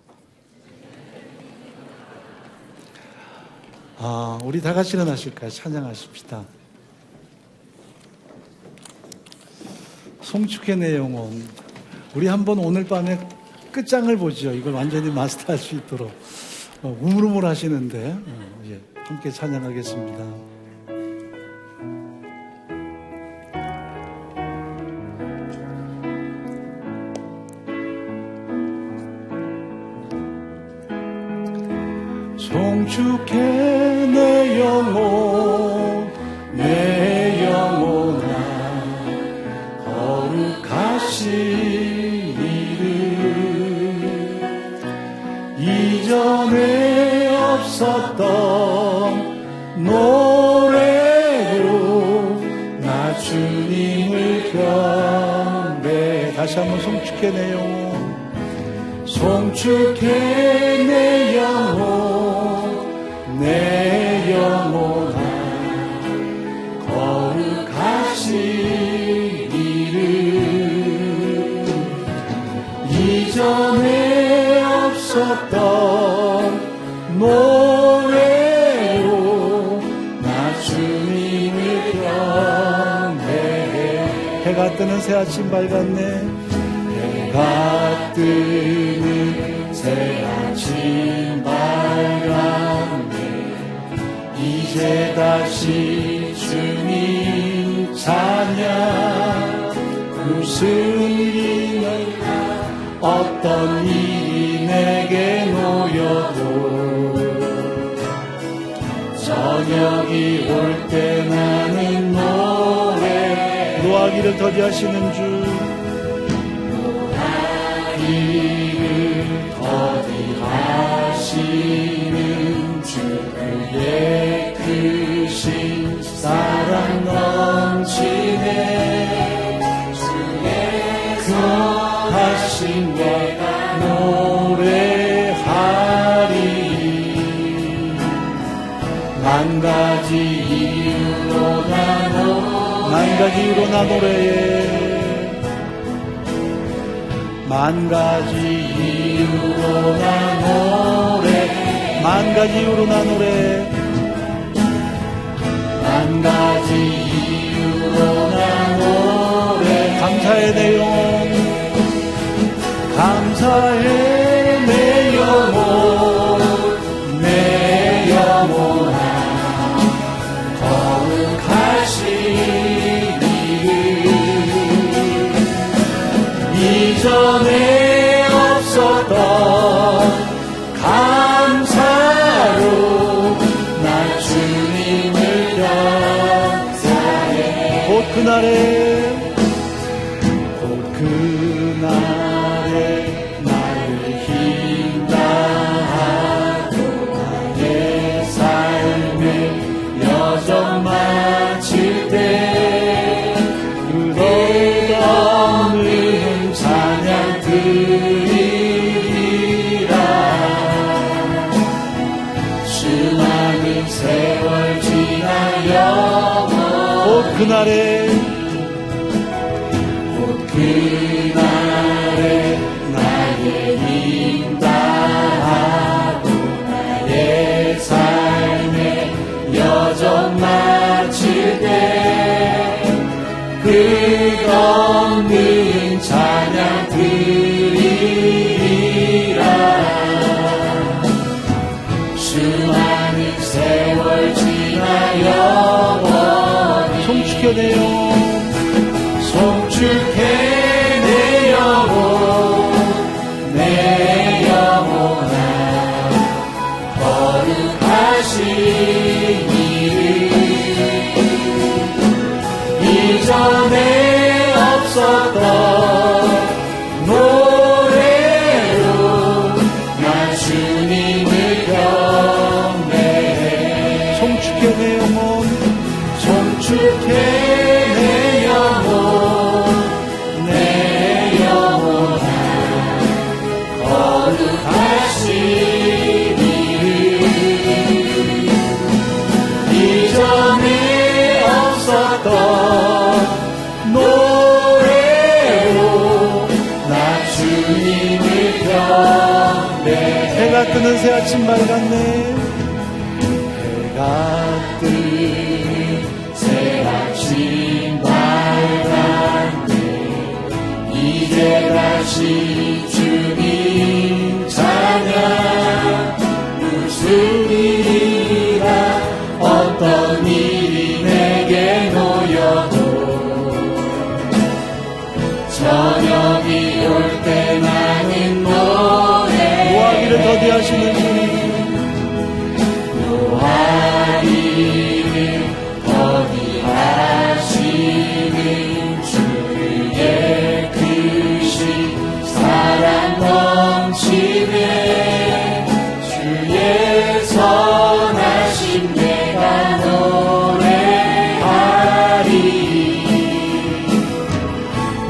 우리 다 같이 일어나실까요? 찬양하십시다. 송축해 내 영혼. 우리 한번 오늘 밤에 끝장을 보죠. 이걸 완전히 마스터할 수 있도록. 우물우물 하시는데 함께 찬양하겠습니다. 송축해 내 영혼 내 영혼아 거룩하신 이름 이전에 없었던 노래로 나 주님을 경배 다시 한번 송축해 내 영혼 송축해 내 영혼 내 영혼아 거룩하신 이름 이전에 없었던 노래로 나 주님을 경배해 해가 뜨는 새 아침 밝았네 해가 뜨는 새 아침 밝았네 이제 다시 주님 찬양 무슨 일이나 어떤 일이 내게 놓여도 저녁이 올 때 나는 노래 노하기를 더디하시는 주 노하기를 더디하시는 주 그의 크신 사랑 넘치네 주의 거하신 내가 노래하리 만 가지 이유로 나 노래해 만 가지 이유로 나 노래 만 가지 이유로 나 노래 만 가지 이유로 나 노래 감사해 내 영혼 감사해 내 영혼 내 영혼아 거룩하신 이름 이전에 없었던 감사로 나 주님을 감사해 곧 그날에 나를 힘다하고 나의 삶의 여정 마칠 때 끝없는 찬양 드리리라 수많은 세월 지나여 곧 그날에 나의 힘 다하고 나의 삶의 여정 마칠 때 끝없는 찬양 드리리라 수많은 세월 지나여 송축해 내 영혼 송축해 내 영혼 내 영혼아 거룩하신 이름 이전에 없었던 노래로 나 주님을 경배해 송축해 내 영혼 송축해 내 영혼 내 영혼아 거룩하신 이름 이전에 없었던 노래로 나 주님을 경배해 해가 뜨는 새 아침 밝았네 해가 뜨는 새 아침 밝았네 이제 다시 주님 찬양 거대하시는 주님 노하리는 거대하시는 주의 크신 사랑 넘치네 주의 선하심 내가 노래하리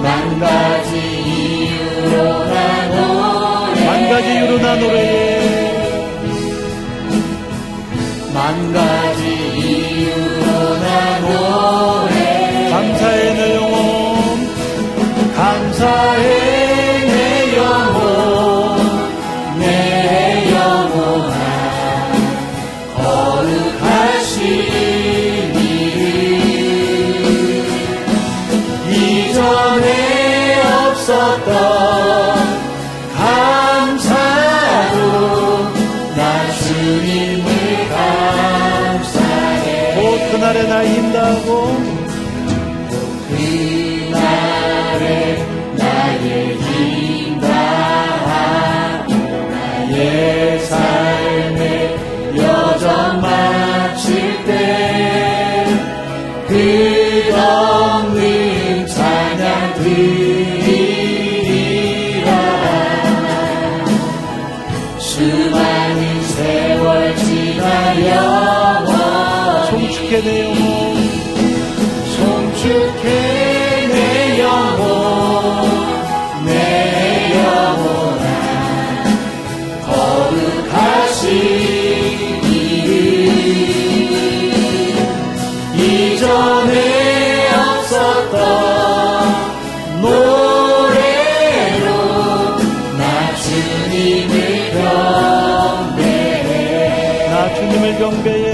만 가지 이유로 나 노래해 만 가지 이유로 나 노래해 만 가지 이유로 나 노래해 감사해 내 영혼 감사해 내 영혼 내 영혼아 거룩하신 이름 이전에 없었던 감사로 나 주님을 감사해 곧 그날에 나 이긴다고 그날에 나의 힘다하고 나의 삶의 여정 마칠 때 끝없는 찬양 드리리라 수많은 세월 지나 영원 송축해 내 영혼 송축해 내 영혼 내 영혼아 거룩하신 이름 이전에 없었던 노래로 나 주님을 경배해 나 주님을 경배해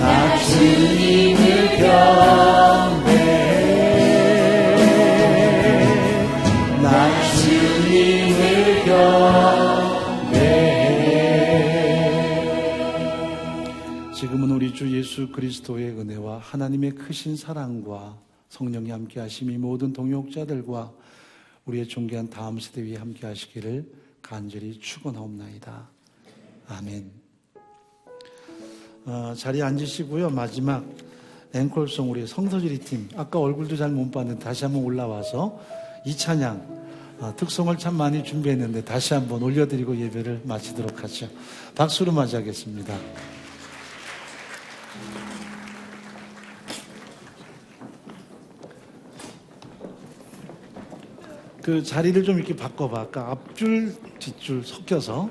나 주님을 경배해 나 주님을 경배해 지금은 우리 주 예수 그리스도의 은혜와 하나님의 크신 사랑과 성령이 함께 하심이 모든 동역자들과 우리의 존귀한 다음 세대 위에 함께 하시기를 간절히 축원하옵나이다. 아멘. 자리에 앉으시고요. 마지막 앵콜송 우리 성서지리 팀 아까 얼굴도 잘 못 봤는데 다시 한번 올라와서 이 찬양 특송을 참 많이 준비했는데 다시 한번 올려드리고 예배를 마치도록 하죠. 박수로 맞이하겠습니다. 그 자리를 좀 이렇게 바꿔봐. 아까 앞줄 뒷줄 섞여서